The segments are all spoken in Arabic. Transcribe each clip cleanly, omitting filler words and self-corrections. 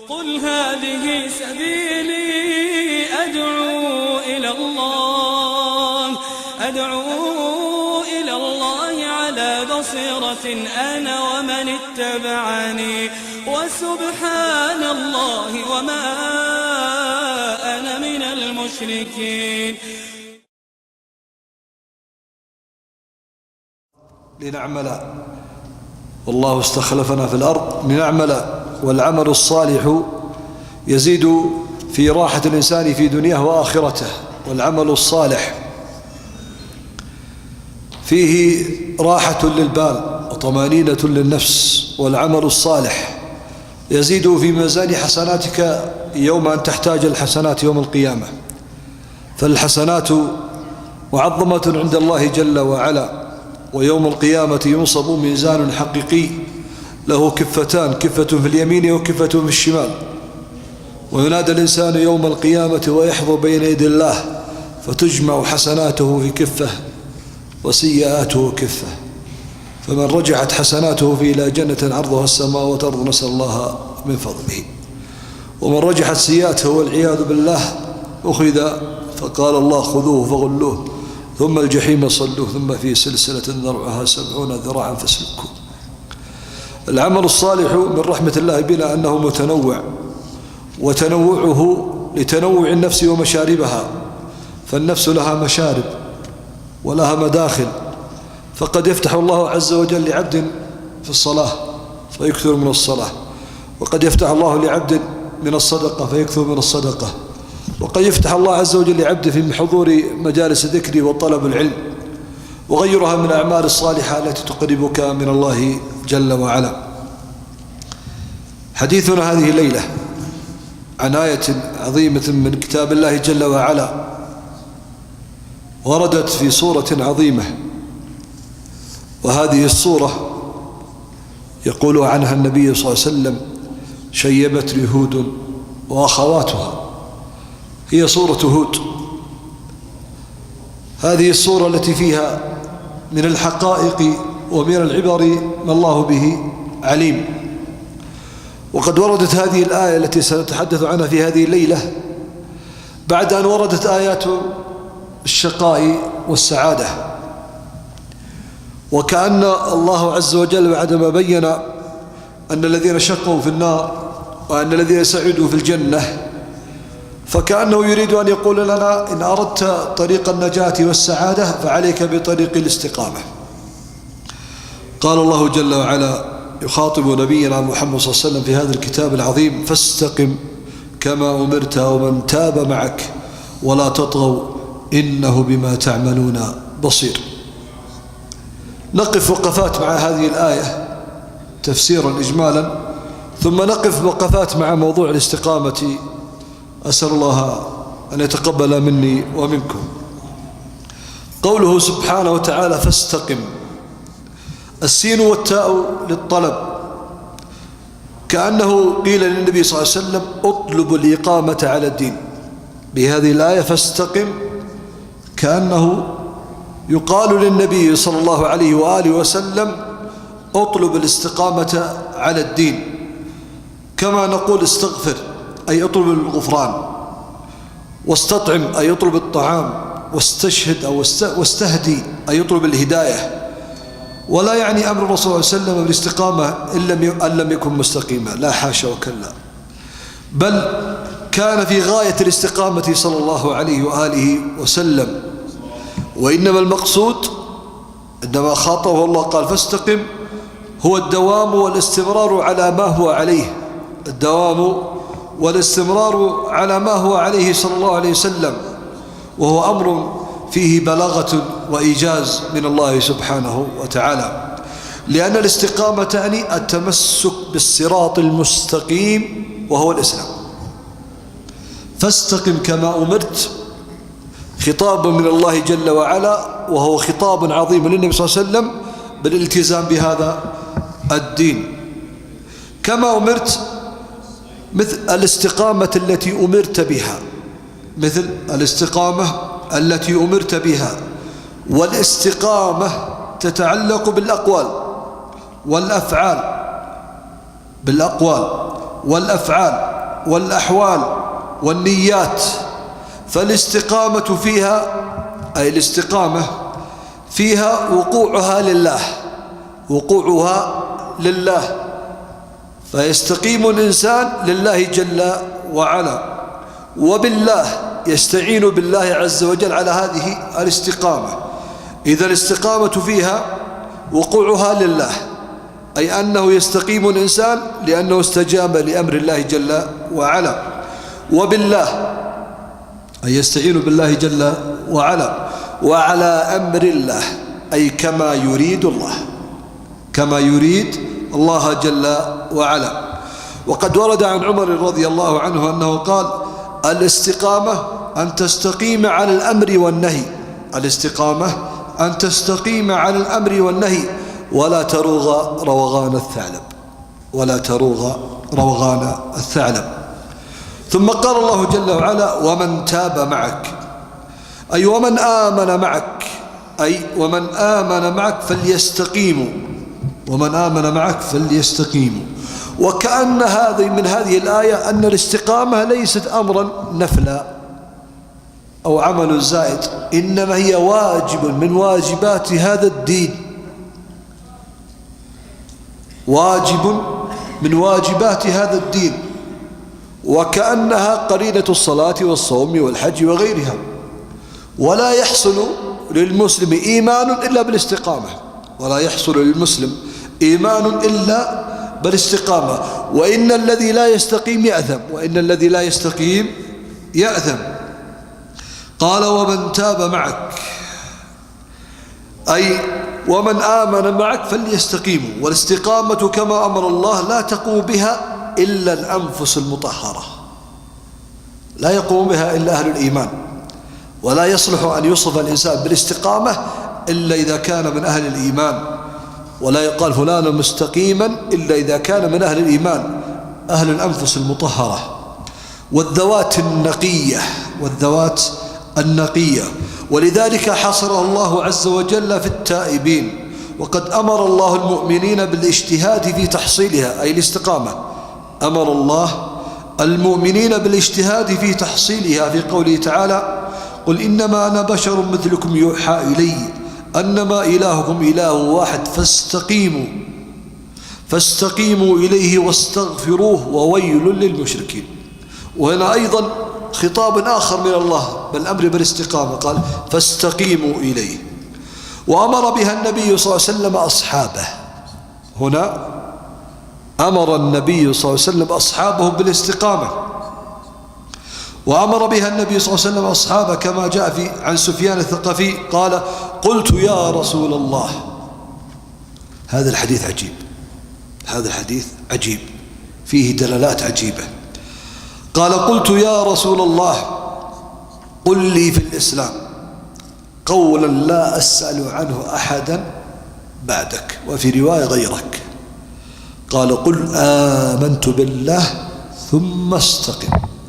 قل هذه سبيلي أدعو إلى الله على بصيرة أنا ومن اتبعني وسبحان الله وما أنا من المشركين. لنعمل والله استخلفنا في الأرض لنعمل، والعمل الصالح يزيد في راحة الإنسان في دنياه وآخرته. والعمل الصالح فيه راحة للبال وطمأنينة للنفس، والعمل الصالح يزيد في ميزان حسناتك يوم أن تحتاج الحسنات يوم القيامة. فالحسنات معظمة عند الله جل وعلا، ويوم القيامة ينصب ميزان حقيقي له كفتان، كفة في اليمين وكفة في الشمال، وينادى الإنسان يوم القيامة ويحظى بين يدي الله فتجمع حسناته في كفة وسيئاته كفة، فمن رجعت حسناته في إلى جنة عرضها السماوات والأرض نسأل الله من فضله، ومن رجحت سيئاته والعياذ بالله أخذ، فقال الله خذوه فغلوه ثم الجحيم صلوه ثم في سلسلة ذرعها 70 ذراعا فاسلكوه. العمل الصالح من رحمة الله بنا أنه متنوع، وتنوعه لتنوع النفس ومشاربها، فالنفس لها مشارب ولها مداخل، فقد يفتح الله عز وجل لعبد في الصلاة فيكثر من الصلاة، وقد يفتح الله لعبد من الصدقة فيكثر من الصدقة، وقد يفتح الله عز وجل لعبد في حضور مجالس الذكر وطلب العلم وغيرها من الأعمال الصالحة التي تقربك من الله جل وعلا. حديثنا هذه الليلة عن آية عظيمة من كتاب الله جل وعلا وردت في سورة عظيمة، وهذه السورة يقول عنها النبي صلى الله عليه وسلم شيبت هود وأخواتها، هي سورة هود. هذه السورة التي فيها من الحقائق ومن العبر ما الله به عليم. وقد وردت هذه الآية التي سنتحدث عنها في هذه الليلة بعد أن وردت آيات الشقاء والسعادة، وكأن الله عز وجل بعدما بين أن الذين شقوا في النار وأن الذين سعدوا في الجنة، فكأنه يريد أن يقول لنا إن أردت طريق النجاة والسعادة فعليك بطريق الاستقامة. قال الله جل وعلا يخاطب نبينا محمد صلى الله عليه وسلم في هذا الكتاب العظيم فاستقم كما أمرت ومن تاب معك ولا تطغوا إنه بما تعملون بصير. نقف وقفات مع هذه الآية تفسيرا إجمالا، ثم نقف وقفات مع موضوع الاستقامة. أسأل الله أن يتقبل مني ومنكم. قوله سبحانه وتعالى فاستقم، السين والتاء للطلب، كأنه قيل للنبي صلى الله عليه وسلم اطلب الإقامة على الدين. بهذه الآية فاستقم كأنه يقال للنبي صلى الله عليه وآله وسلم اطلب الاستقامة على الدين، كما نقول استغفر أي اطلب الغفران، واستطعم أي اطلب الطعام، واستشهد أو واستهدي أي اطلب الهداية. ولا يعني أمر الرسول صلى الله عليه وسلم بالاستقامة إن لم يكن مستقيما، لا حاشا وكلا، بل كان في غاية الاستقامة صلى الله عليه وآله وسلم. وإنما المقصود عندما خاطبه الله قال فاستقم هو الدوام والاستمرار على ما هو عليه، الدوام والاستمرار على ما هو عليه صلى الله عليه وسلم، وهو أمر فيه بلاغة وإيجاز من الله سبحانه وتعالى، لأن الاستقامة تعني التمسك بالصراط المستقيم وهو الإسلام. فاستقم كما أمرت خطاب من الله جل وعلا، وهو خطاب عظيم للنبي صلى الله عليه وسلم بالالتزام بهذا الدين. كما أمرت مثل الاستقامة التي أمرت بها، مثل الاستقامة التي أمرت بها. والاستقامة تتعلق بالأقوال والأفعال، بالأقوال والأفعال، والأحوال والنيات، فالاستقامة فيها أي الاستقامة فيها وقوعها لله، وقوعها لله، فيستقيم الإنسان لله جل وعلا، وبالله يستعين بالله عز وجل على هذه الاستقامة. إذا الاستقامة فيها وقوعها لله، أي أنه يستقيم الإنسان لأنه استجاب لأمر الله جل وعلا، وبالله أي يستعين بالله جل وعلا، وعلى أمر الله أي كما يريد الله، كما يريد الله جل وعلا. وقد ورد عن عمر رضي الله عنه أنه قال: الاستقامة أن تستقيم على الأمر والنهي، الاستقامة أن تستقيم على الأمر والنهي، ولا تروغ روغان الثعلب، ولا تروغ روغان الثعلب. ثم قال الله جل وعلا: ومن تاب معك، أي ومن آمن معك، أي ومن آمن معك فليستقيموا، ومن آمن معك فليستقيموا. وكأن من هذه الآية أن الاستقامة ليست أمرا نفلا أو عمل زائد، إنما هي واجب من واجبات هذا الدين، واجب من واجبات هذا الدين، وكأنها قرينة الصلاة والصوم والحج وغيرها. ولا يحصل للمسلم إيمان إلا بالاستقامة، ولا يحصل للمسلم إيمان إلا بالاستقامة. وإن الذي لا يستقيم يأثم، وإن الذي لا يستقيم يأثم. قال: ومن تاب معك، أي ومن آمن معك فليستقيموا. والاستقامة كما أمر الله لا تقوم بها إلا الأنفس المطهرة، لا يقوم بها إلا أهل الإيمان، ولا يصلح أن يوصف الإنسان بالاستقامة إلا إذا كان من أهل الإيمان، ولا يقال فلان مستقيما إلا إذا كان من أهل الإيمان، أهل الأنفس المطهرة والذوات النقية، والذوات النقية. ولذلك حصره الله عز وجل في التائبين، وقد أمر الله المؤمنين بالاجتهاد في تحصيلها، أي الاستقامة. أمر الله المؤمنين بالاجتهاد في تحصيلها في قوله تعالى: قل إنما أنا بشر مثلكم يوحى إلي أنما إلهكم إله واحد فاستقيموا إليه واستغفروه وويل للمشركين. وهنا أيضا خطاب آخر من الله بالأمر بالاستقامة، قال: فاستقيموا إليه. وأمر بها النبي صلى الله عليه وسلم أصحابه، هنا أمر النبي صلى الله عليه وسلم أصحابه بالاستقامة، وأمر بها النبي صلى الله عليه وسلم أصحابه كما جاء عن سفيان الثقفي قال: قلت يا رسول الله. هذا الحديث عجيب، هذا الحديث عجيب فيه دلالات عجيبة. قال: قلت يا رسول الله قل لي في الإسلام قولا لا أسأل عنه أحدا بعدك، وفي رواية غيرك. قال: قل آمنت بالله ثم استقم،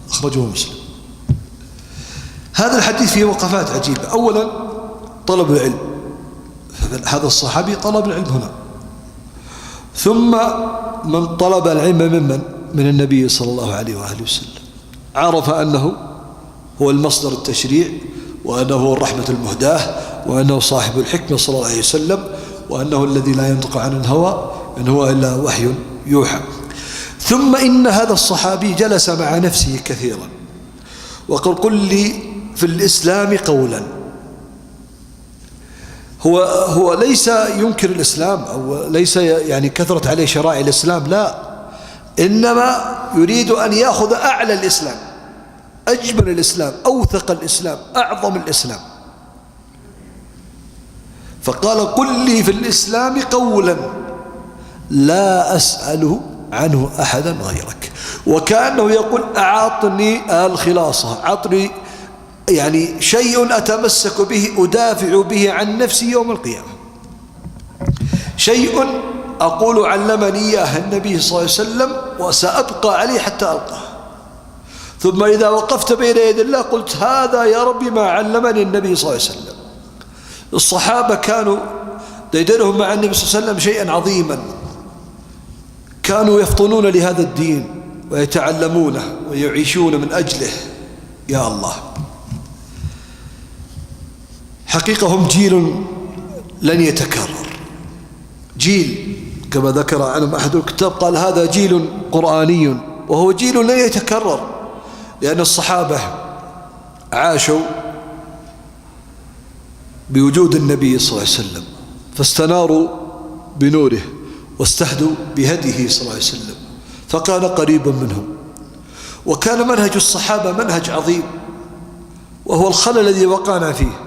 أخرجه مسلم. هذا الحديث فيه وقفات عجيبة. أولا طلب العلم، هذا الصحابي طلب العلم هنا، ثم من طلب العلم من النبي صلى الله عليه وآله وسلم، عرف أنه هو المصدر التشريع، وأنه هو الرحمة المهداة، وأنه صاحب الحكمة صلى الله عليه وسلم، وأنه الذي لا ينطق عن الهوى إن هو إلا وحي يوحى. ثم إن هذا الصحابي جلس مع نفسه كثيرا وقال: قل لي في الإسلام قولا. هو ليس ينكر الإسلام أو ليس يعني كثرت عليه شرائع الإسلام، لا، إنما يريد أن يأخذ أعلى الإسلام، أجمل الإسلام، أوثق الإسلام، أعظم الإسلام. فقال: قل لي في الإسلام قولا لا أسأله عنه أحدا غيرك. وكأنه يقول: أعطني الخلاصة، أعطني يعني شيء أتمسك به أدافع به عن نفسي يوم القيامة، شيء أقول علمني إياه النبي صلى الله عليه وسلم وسأبقى عليه حتى ألقاه. ثم إذا وقفت بين يدي الله قلت: هذا يا ربي ما علمني النبي صلى الله عليه وسلم. الصحابة كانوا ديدنهم مع النبي صلى الله عليه وسلم شيئا عظيما، كانوا يفطنون لهذا الدين ويتعلمونه ويعيشون من أجله. يا الله، حقيقة هم جيل لن يتكرر، جيل كما ذكر عنهم أحد الكتاب قال هذا جيل قرآني، وهو جيل لن يتكرر، لأن الصحابة عاشوا بوجود النبي صلى الله عليه وسلم فاستناروا بنوره واستهدوا بهديه صلى الله عليه وسلم، فكان قريبا منهم. وكان منهج الصحابة منهج عظيم، وهو الخلل الذي وقعنا فيه.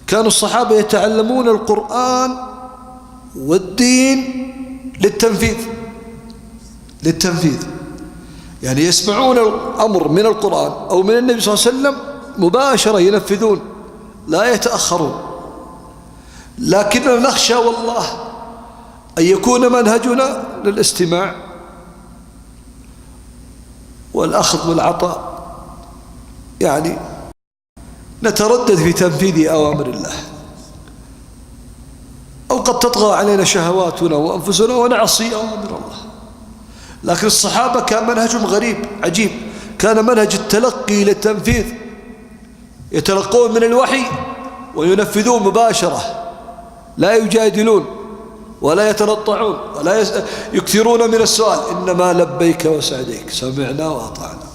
كانوا الصحابة يتعلمون القرآن والدين للتنفيذ، يعني يسمعون الأمر من القرآن أو من النبي صلى الله عليه وسلم مباشرة ينفذون، لا يتأخرون. لكننا نخشى والله أن يكون منهجنا للاستماع والأخذ والعطاء، يعني نتردد في تنفيذ أوامر الله، أو قد تطغى علينا شهواتنا وأنفسنا ونعصي أوامر الله. لكن الصحابة كان منهجهم غريب عجيب، كان منهج التلقي للتنفيذ، يتلقون من الوحي وينفذون مباشرة، لا يجادلون ولا يتنطعون ولا يكثرون من السؤال، إنما لبيك وسعديك، سمعنا وأطعنا.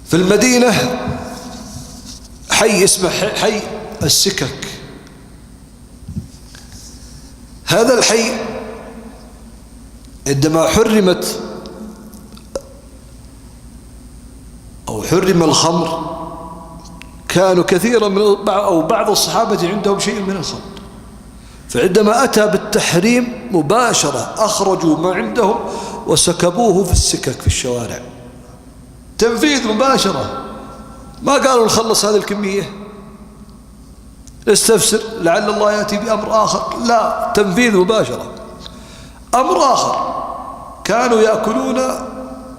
في المدينة حي اسمه حي السكك. هذا الحي عندما حرم الخمر، كانوا كثيرا من أو بعض الصحابة عندهم شيء من الخمر، فعندما أتى بالتحريم مباشرة أخرجوا ما عندهم وسكبوه في السكك في الشوارع، تنفيذ مباشرة، ما قالوا نخلص هذه الكمية نستفسر لعل الله يأتي بأمر آخر، لا، تنفيذ مباشرة. أمر آخر، كانوا يأكلون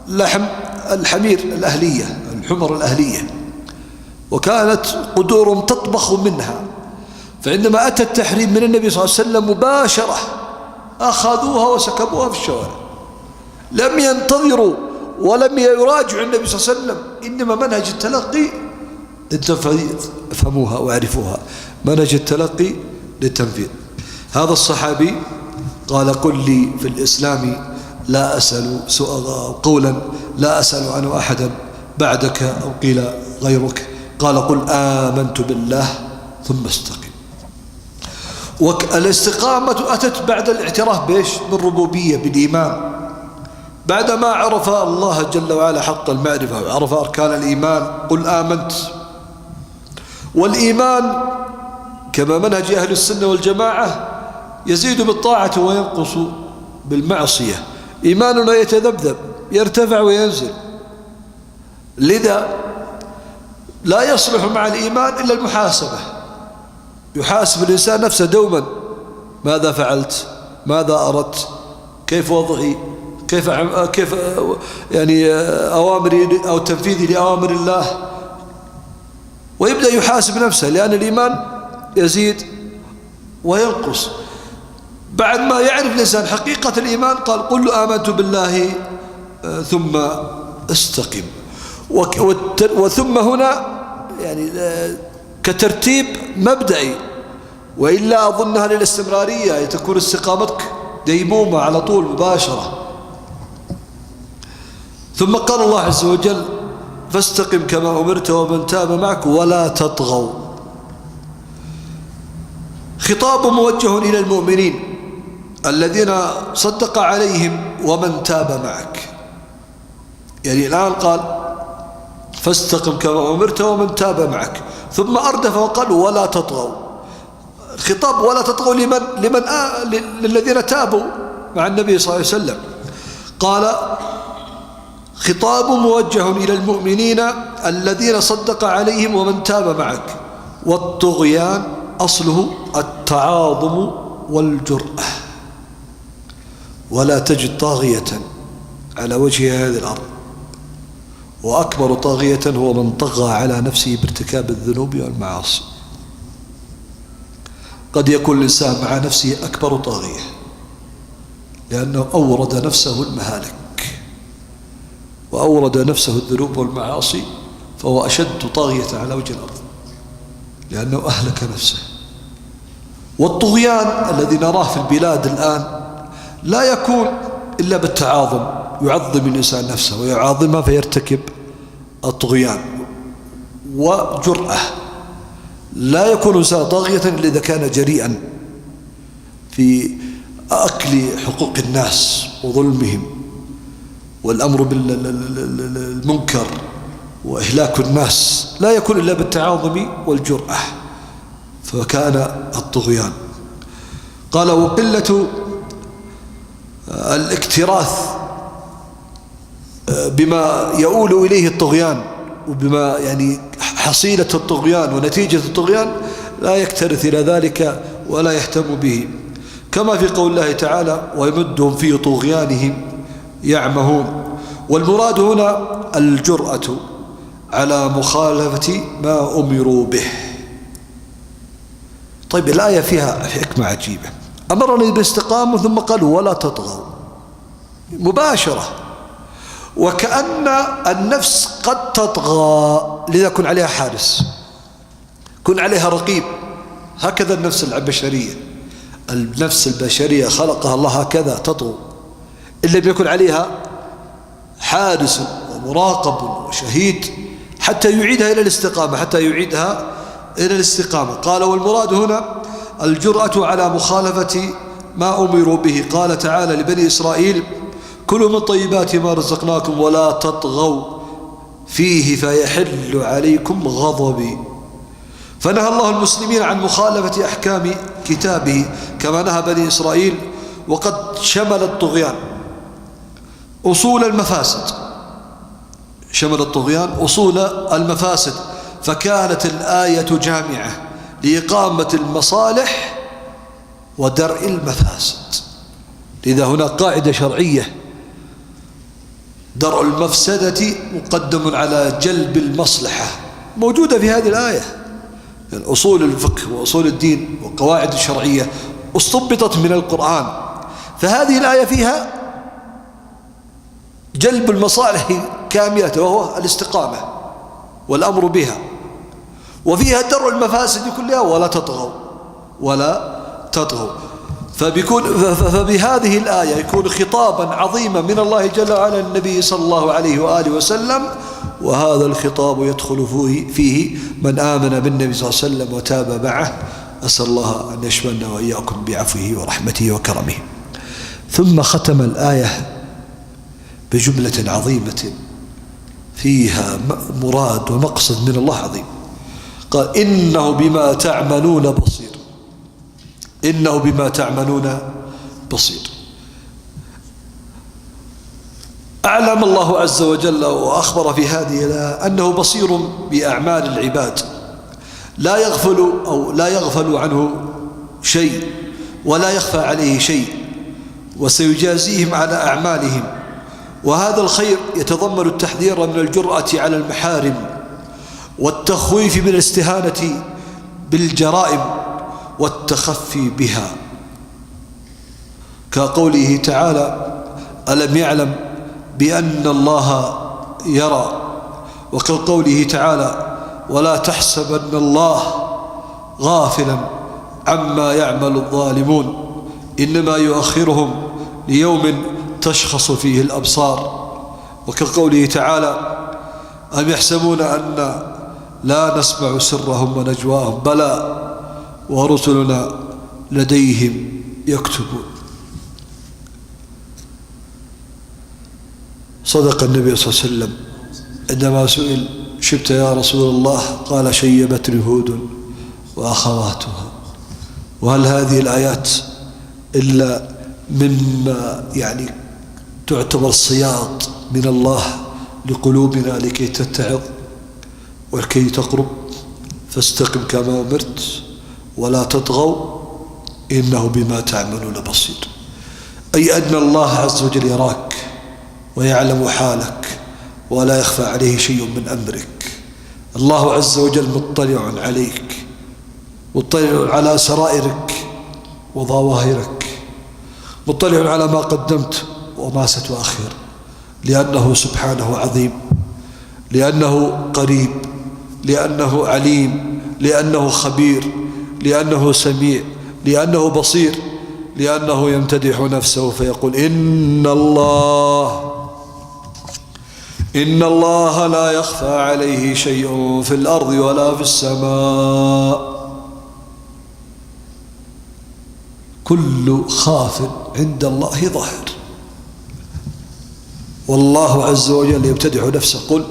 لحم الحمير الأهلية، الحمر الأهلية، وكانت قدورهم تطبخ منها، فعندما أتى التحريم من النبي صلى الله عليه وسلم مباشرة أخذوها وسكبوها في الشوارع، لم ينتظروا ولم يراجعوا النبي صلى الله عليه وسلم، إنما منهج التلقي افهموها واعرفوها، منهج التلقي للتنفيذ. هذا الصحابي قال قل لي في الإسلام لا أسأل قولا لا أسأل عنه أحدا بعدك، أو قيل غيرك، قال قل آمنت بالله ثم استقم. والاستقامة أتت بعد الاعتراف بإيش؟ بالربوبية، بالإيمان، بعدما عرف الله جل وعلا حق المعرفة وعرف أركان الإيمان. قل آمنت، والإيمان كما منهج أهل السنة والجماعة يزيد بالطاعة وينقص بالمعصية. إيماننا يتذبذب، يرتفع وينزل، لذا لا يصلح مع الإيمان إلا المحاسبة، يحاسب الإنسان نفسه دوما، ماذا فعلت؟ ماذا أردت؟ كيف وضعي؟ كيف يعني أوامري أو تنفيذي لأوامر الله؟ ويبدأ يحاسب نفسه، لأن الإيمان يزيد وينقص. بعد ما يعرف الإنسان حقيقة الإيمان قال قل آمنت بالله ثم استقم. وثم هنا يعني كترتيب مبدئي، وإلا أظنها للاستمرارية، تكون استقامتك ديمومة على طول مباشرة. ثم قال الله عز وجل فاستقم كما أمرت ومن تاب معك ولا تطغوا. خطاب موجه إلى المؤمنين الذين صدق عليهم ومن تاب معك، يعني الآن قال فاستقم كما أمرت ومن تاب معك، ثم أردف وقال ولا تطغوا. الخطاب ولا تطغوا للذين تابوا مع النبي صلى الله عليه وسلم. قال خطاب موجه إلى المؤمنين الذين صدق عليهم ومن تاب معك. والطغيان أصله التعاظم والجرأة، ولا تجد طاغية على وجه هذه الأرض، وأكبر طاغية هو من طغى على نفسه بارتكاب الذنوب والمعاصي. قد يكون الإنسان مع نفسه أكبر طاغية، لأنه أورد نفسه المهالك وأورد نفسه الذنوب والمعاصي، فهو أشد طاغية على وجه الأرض لأنه أهلك نفسه. والطغيان الذي نراه في البلاد الآن لا يكون إلا بالتعاظم، يعظم الإنسان نفسه ويعاظمها فيرتكب الطغيان. وجرأة، لا يكون الإنسان طاغية إلا إذا كان جريئا في أكل حقوق الناس وظلمهم والأمر بالمنكر وإهلاك الناس، لا يكون إلا بالتعاظم والجرأة، فكان الطغيان. قال وقلة الاكتراث بما يؤول إليه الطغيان وبما يعني حصيلة الطغيان ونتيجة الطغيان، لا يكترث إلى ذلك ولا يهتم به، كما في قول الله تعالى ويمدهم في طغيانهم يعمهون. والمراد هنا الجرأة على مخالفة ما أمروا به. طيب الآية فيها حكمة عجيبة، أمرني بالاستقامة ثم قال ولا تطغوا مباشرة، وكأن النفس قد تطغى، لذا يكون عليها حارس، يكون عليها رقيب. هكذا النفس البشرية، النفس البشرية خلقها الله هكذا تطغو، إن لم يكن عليها حارس ومراقب وشهيد حتى يعيدها إلى الاستقامة، حتى يعيدها إلى الاستقامة. قال والمراد هنا الجرأة على مخالفة ما أمروا به. قال تعالى لبني إسرائيل كلوا من طيبات ما رزقناكم ولا تطغوا فيه فيحل عليكم غضبي. فنهى الله المسلمين عن مخالفة أحكام كتابه كما نهى بني إسرائيل، وقد شمل الطغيان أصول المفاسد، شمل الطغيان أصول المفاسد، فكانت الآية جامعة لإقامة المصالح ودرء المفاسد. لذا هنا قاعدة شرعية، درء المفسدة مقدم على جلب المصلحة، موجودة في هذه الآية. يعني أصول الفقه وأصول الدين وقواعد الشرعية استنبطت من القرآن، فهذه الآية فيها جلب المصالح كاملة وهو الاستقامة والأمر بها، وفيها درء المفاسد كلها ولا تطغوا ولا تطغوا. فبهذه الآية يكون خطابا عظيما من الله جل وعلا النبي صلى الله عليه وآله وسلم، وهذا الخطاب يدخل فيه من آمن بالنبي صلى الله عليه وسلم وتاب معه. أسأل الله أن يشملنا وإياكم بعفوه ورحمته وكرمه. ثم ختم الآية بجملة عظيمة فيها مراد ومقصد من الله عظيم. قال إنه بما تعملون بصير، إنه بما تعملون بصير. أعلم الله عز وجل وأخبر في هذه الآية أنه بصير بأعمال العباد، لا يغفل عنه شيء ولا يخفى عليه شيء، وسيجازيهم على أعمالهم. وهذا الخير يتضمن التحذير من الجرأة على المحارم والتخويف من الاستهانة بالجرائم والتخفي بها، كقوله تعالى ألم يعلم بأن الله يرى، وكقوله تعالى ولا تحسبن الله غافلا عما يعمل الظالمون إنما يؤخرهم ليوم تشخص فيه الأبصار، وكقوله تعالى أم يحسبون أن لا نسمع سرهم ونجواهم بلى ورسلنا لديهم يكتبون. صدق النبي صلى الله عليه وسلم عندما سئل شبت يا رسول الله؟ قال شيبتني هود وأخواتها. وهل هذه الآيات إلا مما يعني تعتبر صياط من الله لقلوبنا لكي تتعظ ولكي تقرب؟ فاستقم كما أمرت ولا تطغوا إنه بما تعملون بصير. أي أن الله عز وجل يراك ويعلم حالك ولا يخفى عليه شيء من أمرك. الله عز وجل مطلع عليك، مطلع على سرائرك وظواهرك، مطلع على ما قدمت وما ستؤخر، لأنه سبحانه عظيم، لأنه قريب، لأنه عليم، لأنه خبير، لأنه سميع، لأنه بصير، لأنه يمتدح نفسه فيقول إن الله لا يخفى عليه شيء في الأرض ولا في السماء، كل خاف عند الله ظاهر. والله عز وجل يمتدح نفسه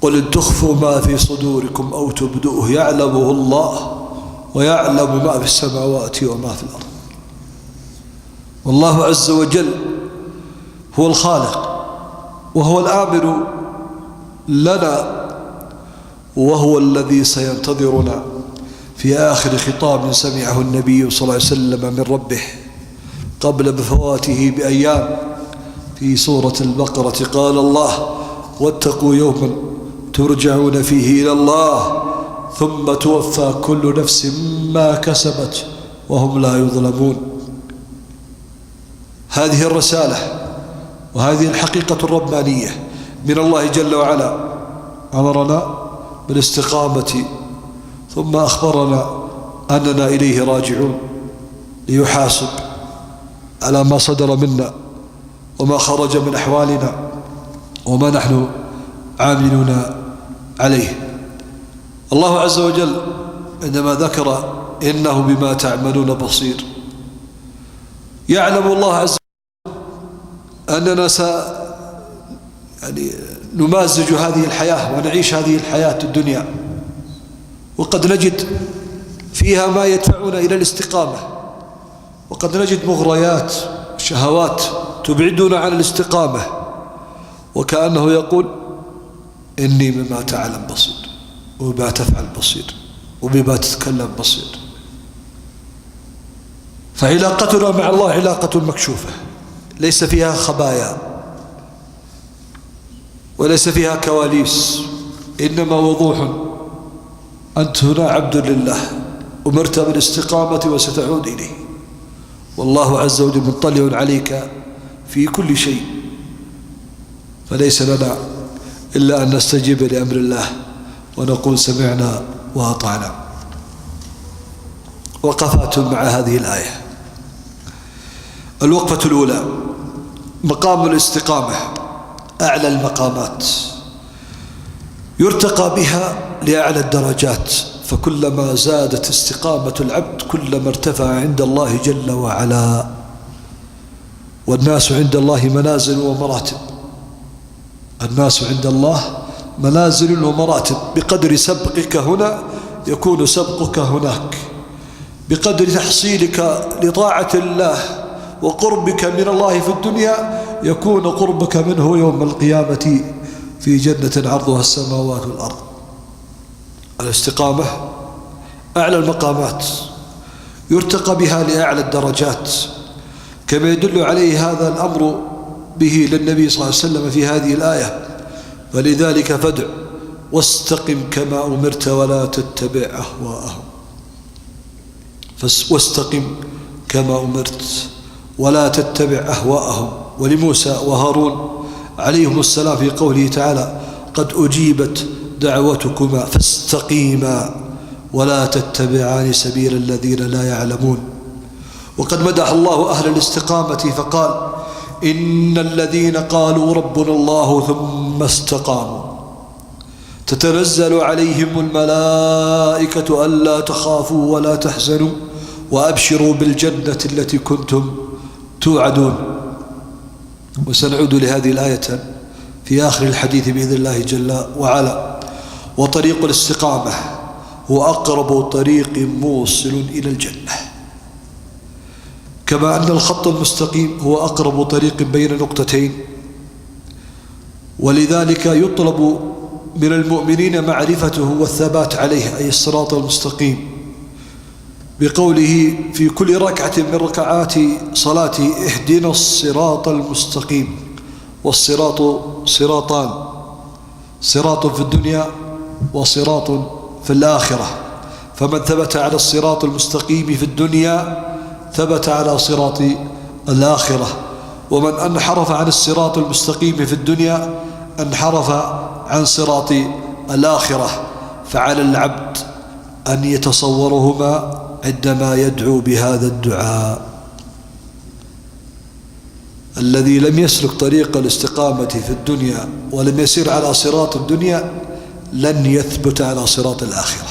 قل إن تخفوا ما في صدوركم أو تبدوه يعلمه الله ويعلم ما في السماوات وما في الأرض. والله عز وجل هو الخالق وهو الآمر لنا، وهو الذي سينتظرنا في آخر خطاب سمعه النبي صلى الله عليه وسلم من ربه قبل بفواته بأيام في سورة البقرة. قال الله واتقوا يوما ترجعون فيه إلى الله ثم توفى كل نفس ما كسبت وهم لا يظلمون. هذه الرسالة وهذه الحقيقة الربانية من الله جل وعلا، أمرنا بالاستقامة ثم أخبرنا أننا إليه راجعون ليحاسب على ما صدر منا وما خرج من أحوالنا وما نحن عاملون عليه. الله عز وجل عندما ذكر إنه بما تعملون بصير، يعلم الله عز وجل أننا نمازج هذه الحياة ونعيش هذه الحياة الدنيا، وقد نجد فيها ما يدفعنا إلى الاستقامة، وقد نجد مغريات شهوات تبعدنا عن الاستقامة، وكأنه يقول إني بما تعلم بصير وبما تفعل بصير وبما تتكلم بصير. فعلاقتنا مع الله علاقة مكشوفة ليس فيها خبايا وليس فيها كواليس، إنما وضوح أنت هنا عبد لله أمرت بالاستقامة وستعود إليه، والله عز وجل مطلع عليك في كل شيء، فليس لنا إلا أن نستجيب لأمر الله ونقول سمعنا وأطعنا. وقفات مع هذه الآية. الوقفة الأولى مقام الاستقامة أعلى المقامات، يرتقى بها لأعلى الدرجات، فكلما زادت استقامة العبد كلما ارتفع عند الله جل وعلا. والناس عند الله منازل ومراتب، الناس عند الله منازل ومراتب، بقدر سبقك هنا يكون سبقك هناك، بقدر تحصيلك لطاعة الله وقربك من الله في الدنيا يكون قربك منه يوم القيامة في جنة عرضها السماوات والأرض. الاستقامة أعلى المقامات يرتقى بها لأعلى الدرجات، كما يدل عليه هذا الأمر به للنبي صلى الله عليه وسلم في هذه الآية. فلذلك فادع واستقم كما أمرت ولا تتبع أهواءهم، واستقم كما أمرت ولا تتبع أهواءهم. ولموسى وهارون عليهم السلام في قوله تعالى قد أجيبت دعوتكما فاستقيما ولا تتبعان سبيل الذين لا يعلمون. وقد مدح الله أهل الاستقامة فقال إن الذين قالوا ربنا الله ثم استقاموا تتنزل عليهم الملائكة ألا تخافوا ولا تحزنوا وأبشروا بالجنة التي كنتم توعدون. وسنعود لهذه الآية في آخر الحديث بإذن الله جل وعلا. وطريق الاستقامة هو أقرب طريق موصل إلى الجنة، كما أن الخط المستقيم هو أقرب طريق بين نقطتين، ولذلك يطلب من المؤمنين معرفته والثبات عليه، أي الصراط المستقيم، بقوله في كل ركعة من ركعات صلاته اهدنا الصراط المستقيم. والصراط صراطان، صراط في الدنيا وصراط في الآخرة، فمن ثبت على الصراط المستقيم في الدنيا ثبت على صراط الآخرة. ومن انحرف عن الصراط المستقيم في الدنيا انحرف عن صراط الآخرة. فعلى العبد أن يتصورهما عندما يدعو بهذا الدعاء. الذي لم يسلك طريق الاستقامة في الدنيا ولم يسير على صراط الدنيا لن يثبت على صراط الآخرة.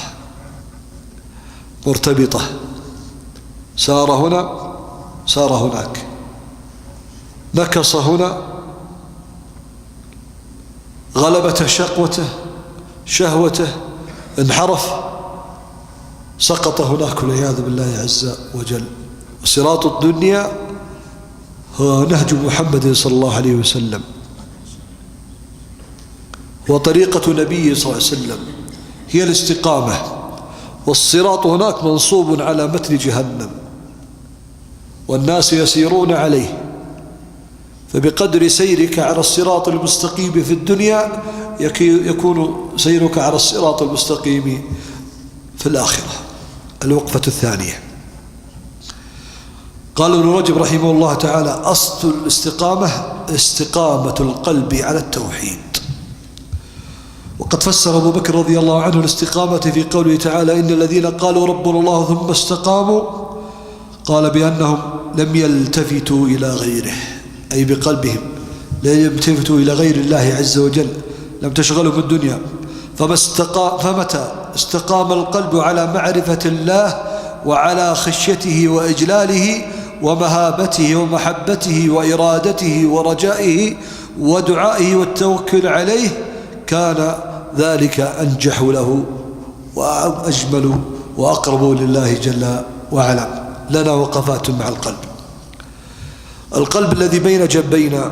مرتبطة، سار هنا سار هناك، نكص هنا، غلبته شهوته، انحرف، سقط هناك والعياذ بالله عز وجل. صراط الدنيا هو نهج محمد صلى الله عليه وسلم وطريقة نبيه صلى الله عليه وسلم هي الاستقامة، والصراط هناك منصوب على متن جهنم والناس يسيرون عليه. فبقدر سيرك على الصراط المستقيم في الدنيا يكون سيرك على الصراط المستقيم في الآخرة. الوقفة الثانية، قال ابن رجب رحمه الله تعالى: أصل الاستقامة استقامة القلب على التوحيد. وقد فسر أبو بكر رضي الله عنه الاستقامة في قوله تعالى: إن الذين قالوا ربنا الله ثم استقاموا، قال بأنهم لم يلتفتوا إلى غيره، أي بقلبهم لا يلتفتوا إلى غير الله عز وجل، لم تشغلهم الدنيا. فمتى استقام القلب على معرفة الله وعلى خشيته وإجلاله ومهابته ومحبته وإرادته ورجائه ودعائه والتوكل عليه، كان ذلك أنجح له وأجمل وأقرب لله جل وعلا. لنا وقفات مع القلب الذي بين جنبينا،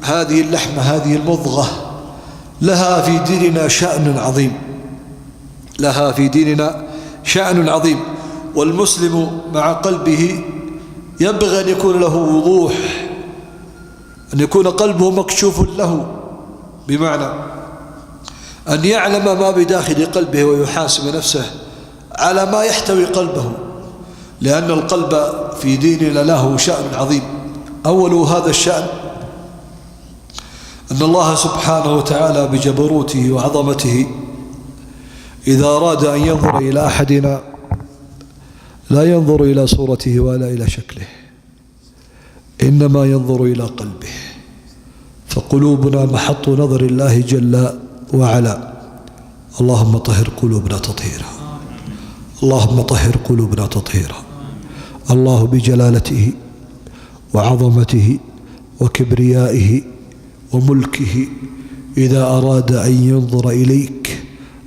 هذه اللحمة، هذه المضغة، لها في ديننا شأن عظيم، لها في ديننا شأن عظيم. والمسلم مع قلبه ينبغي أن يكون له وضوح، أن يكون قلبه مكشوف له، بمعنى أن يعلم ما بداخل قلبه ويحاسب نفسه على ما يحتوي قلبه، لأن القلب في ديننا له شأن عظيم. أول هذا الشأن أن الله سبحانه وتعالى بجبروته وعظمته إذا أراد أن ينظر إلى أحدنا لا ينظر إلى صورته ولا إلى شكله، إنما ينظر إلى قلبه. فقلوبنا محط نظر الله جل وعلا. اللهم طهر قلوبنا تطهيرا، اللهم طهر قلوبنا تطهيرا. الله بجلالته وعظمته وكبريائه وملكه إذا أراد أن ينظر إليك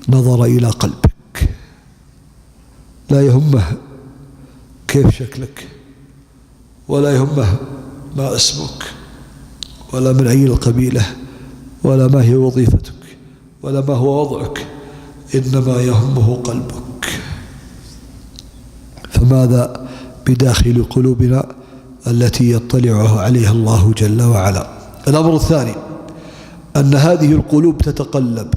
نظر إلى قلبك، لا يهمه كيف شكلك، ولا يهمه ما اسمك، ولا من أي القبيلة، ولا ما هي وظيفتك، ولا ما هو وضعك، إنما يهمه قلبك. فماذا بداخل قلوبنا التي يطلع عليها الله جل وعلا؟ الأمر الثاني أن هذه القلوب تتقلب.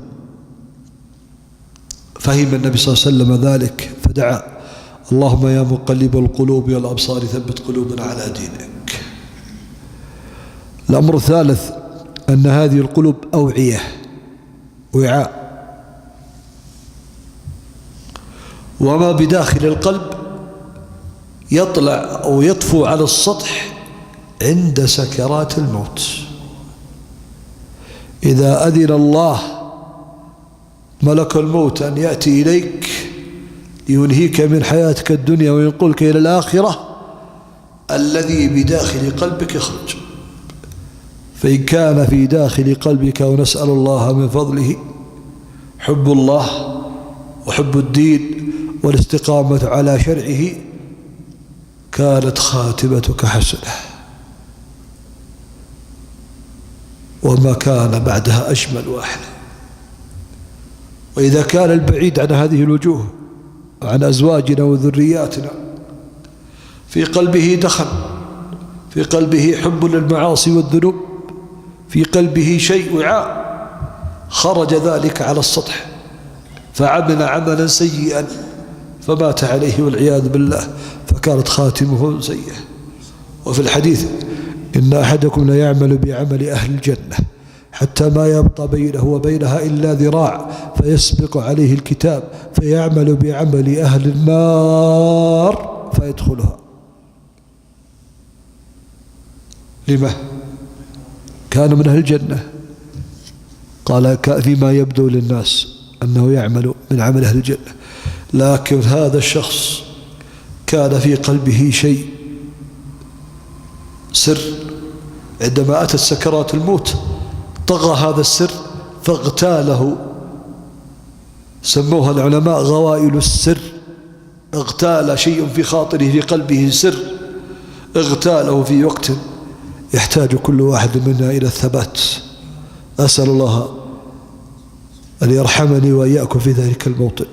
فهم النبي صلى الله عليه وسلم ذلك فدعا: اللهم يا مقلب القلوب والأبصار ثبت قلوبنا على دينك. الأمر الثالث أن هذه القلوب أوعية، وعاء، وما بداخل القلب يطلع أو يطفو على السطح عند سكرات الموت. إذا أذن الله ملك الموت أن يأتي إليك لينهيك من حياتك الدنيا وينقلك إلى الآخرة، الذي بداخل قلبك يخرج. فإن كان في داخل قلبك، ونسأل الله من فضله، حب الله وحب الدين والاستقامة على شرعه، كانت خاتمتك حسنة، وما كان بعدها أجمل وأحلى. وإذا كان البعيد عن هذه الوجوه، عن أزواجنا وذرياتنا، في قلبه دخن، في قلبه حب للمعاصي والذنوب، في قلبه شيء وعاء، خرج ذلك على السطح فعمل عملا سيئا فمات عليه والعياذ بالله، فكانت خاتمه سيئة. وفي الحديث إن أحدكم لا يعمل بعمل أهل الجنة حتى ما يبقى بينه وبينها إلا ذراع فيسبق عليه الكتاب فيعمل بعمل أهل النار فيدخلها. لما؟ كان من أهل الجنة. قال فيما يبدو للناس أنه يعمل من عمل أهل الجنة، لكن هذا الشخص كان في قلبه شيء سر، عندما أتت سكرات الموت طغى هذا السر فاغتاله. سموها العلماء غوائل السر. اغتال شيء في خاطره في قلبه سر، اغتاله في وقت يحتاج كل واحد منا إلى الثبات. أسأل الله أن يرحمني وإياكم في ذلك الموطن،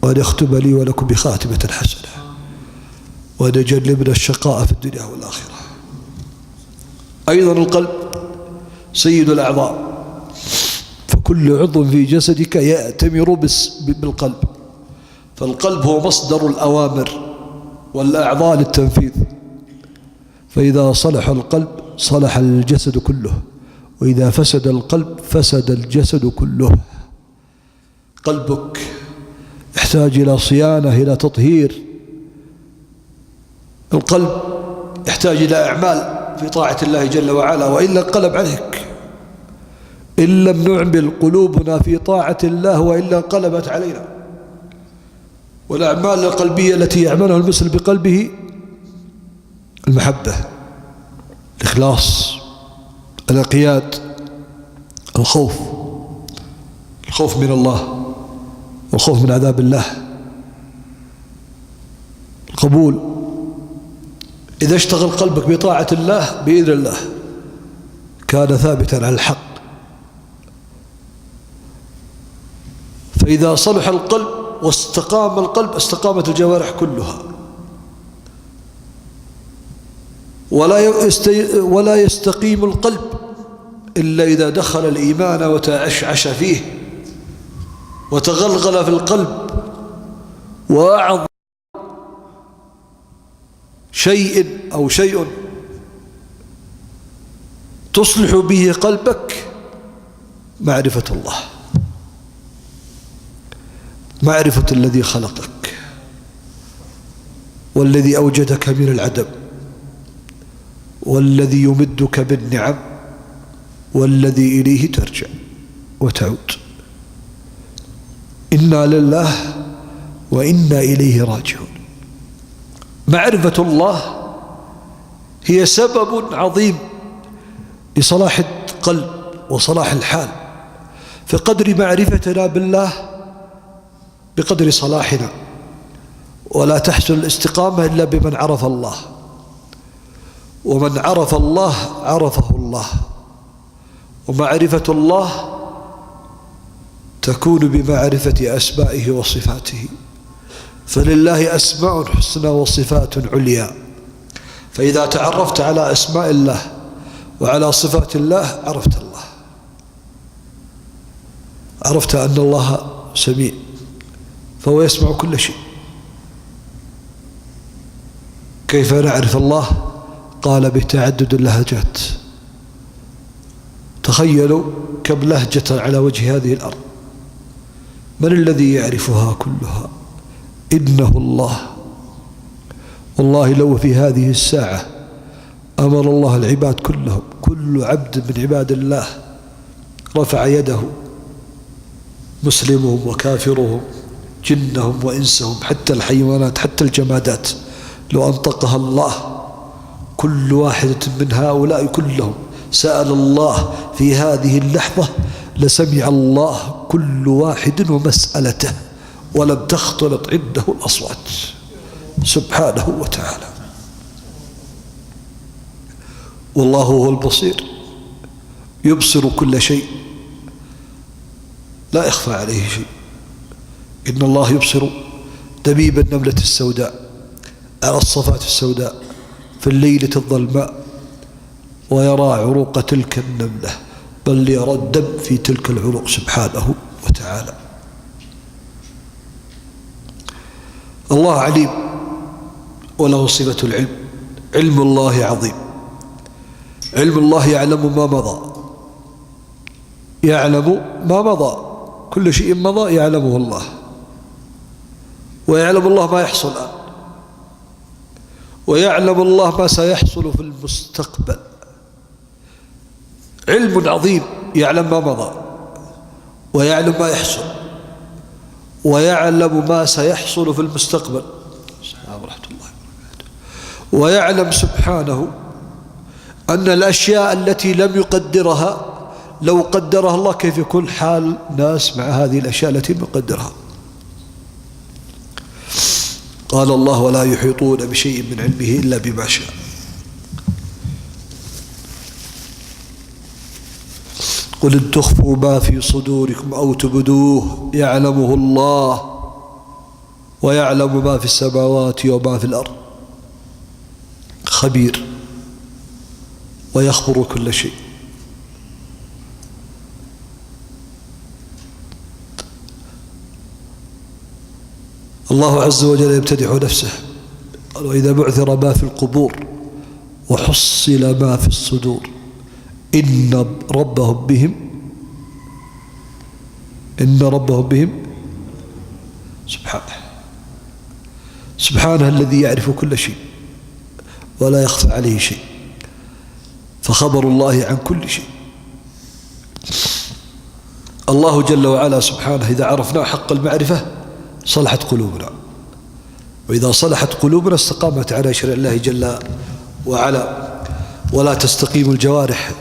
وأن يختم لي ولكم بخاتمة حسنة، وأن يجنبنا الشقاء في الدنيا والآخرة. أيضا القلب سيد الأعضاء، فكل عضو في جسدك يأتمر بالقلب، فالقلب هو مصدر الأوامر والأعضاء للتنفيذ. فإذا صلح القلب صلح الجسد كله، وإذا فسد القلب فسد الجسد كله. قلبك يحتاج إلى صيانة، إلى تطهير. القلب يحتاج إلى أعمال في طاعة الله جل وعلا، وإلا انقلب عليك. إن لم نعمل قلوبنا في طاعة الله وإلا انقلبت علينا. والأعمال القلبية التي يعملها المسلم بقلبه المحبة، الإخلاص، الانقياد، الخوف من الله والخوف من عذاب الله، القبول. إذا اشتغل قلبك بطاعة الله بإذن الله كان ثابتا على الحق. فإذا صلح القلب واستقام القلب استقامت الجوارح كلها. ولا يستقيم القلب إلا إذا دخل الإيمان وتعشعش فيه وتغلغل في القلب. وأعظم شيء تصلح به قلبك معرفة الله، معرفة الذي خلقك والذي أوجدك من العدم والذي يمدك بالنعم والذي إليه ترجع وتعود. إنا لله وإنا إليه راجعون. معرفة الله هي سبب عظيم لصلاح القلب وصلاح الحال. فقدر معرفتنا بالله بقدر صلاحنا، ولا تحصل الاستقامة إلا بمن عرف الله، ومن عرف الله عرفه الله. ومعرفة الله تكون بمعرفة أسمائه وصفاته، فلله أسماء حسنى وصفات عليا. فإذا تعرفت على أسماء الله وعلى صفات الله عرفت الله، عرفت أن الله سميع فهو يسمع كل شيء. كيف نعرف الله؟ قال بتعدد اللهجات. تخيلوا كم لهجة على وجه هذه الأرض، من الذي يعرفها كلها؟ إنه الله. والله لو في هذه الساعة أمر الله العباد كلهم، كل عبد من عباد الله رفع يده، مسلمهم وكافرهم، جنهم وإنسهم، حتى الحيوانات، حتى الجمادات، لو أنطقها الله كل واحدة من هؤلاء كلهم سأل الله في هذه اللحظة لسمع الله كل واحد ومسألته، ولم تختلط عنده الأصوات سبحانه وتعالى. والله هو البصير، يبصر كل شيء، لا يخفى عليه شيء. إن الله يبصر دبيب النملة السوداء على الصفات السوداء في الليلة الظلماء، ويرى عروق تلك النملة، بل يرى الدم في تلك العروق سبحانه وتعالى. الله عليم وله صفة العلم، علم الله عظيم. علم الله يعلم ما مضى، يعلم ما مضى، كل شيء مضى يعلمه الله، ويعلم الله ما يحصل الآن، ويعلم الله ما سيحصل في المستقبل. علم عظيم، يعلم ما مضى، ويعلم ما يحصل، ويعلم ما سيحصل في المستقبل. السلام ورحمة الله وبركاته. ويعلم سبحانه أن الأشياء التي لم يقدرها لو قدرها الله كيف يكون حال ناس مع هذه الأشياء التي لم يقدرها. قال الله: ولا يحيطون بشيء من علمه إلا بما شاء. قل إن تخفوا ما في صدوركم أو تبدوه يعلمه الله ويعلم ما في السماوات وما في الأرض، خبير ويخبر كل شيء. الله عز وجل يمتدح نفسه، قال: وإذا بعثر ما في القبور وحصل ما في الصدور إن ربهم بهم سبحانه الذي يعرف كل شيء ولا يخفى عليه شيء، فخبر الله عن كل شيء. الله جل وعلا سبحانه إذا عرفنا حق المعرفة صلحت قلوبنا، وإذا صلحت قلوبنا استقامت على شرع الله جل وعلا. ولا تستقيم الجوارح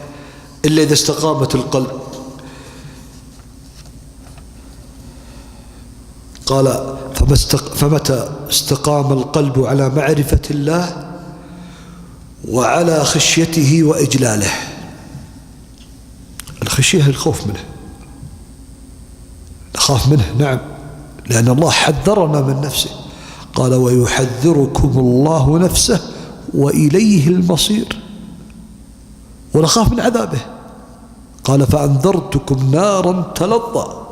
إلا إذا استقامت القلب. قال: فمتى استقام القلب على معرفة الله وعلى خشيته وإجلاله. الخشية الخوف منه، نخاف منه، نعم، لأن الله حذرنا من نفسه. قال: ويحذركم الله نفسه وإليه المصير. ونخاف من عذابه. قال: فأنذرتكم نارا تلظى.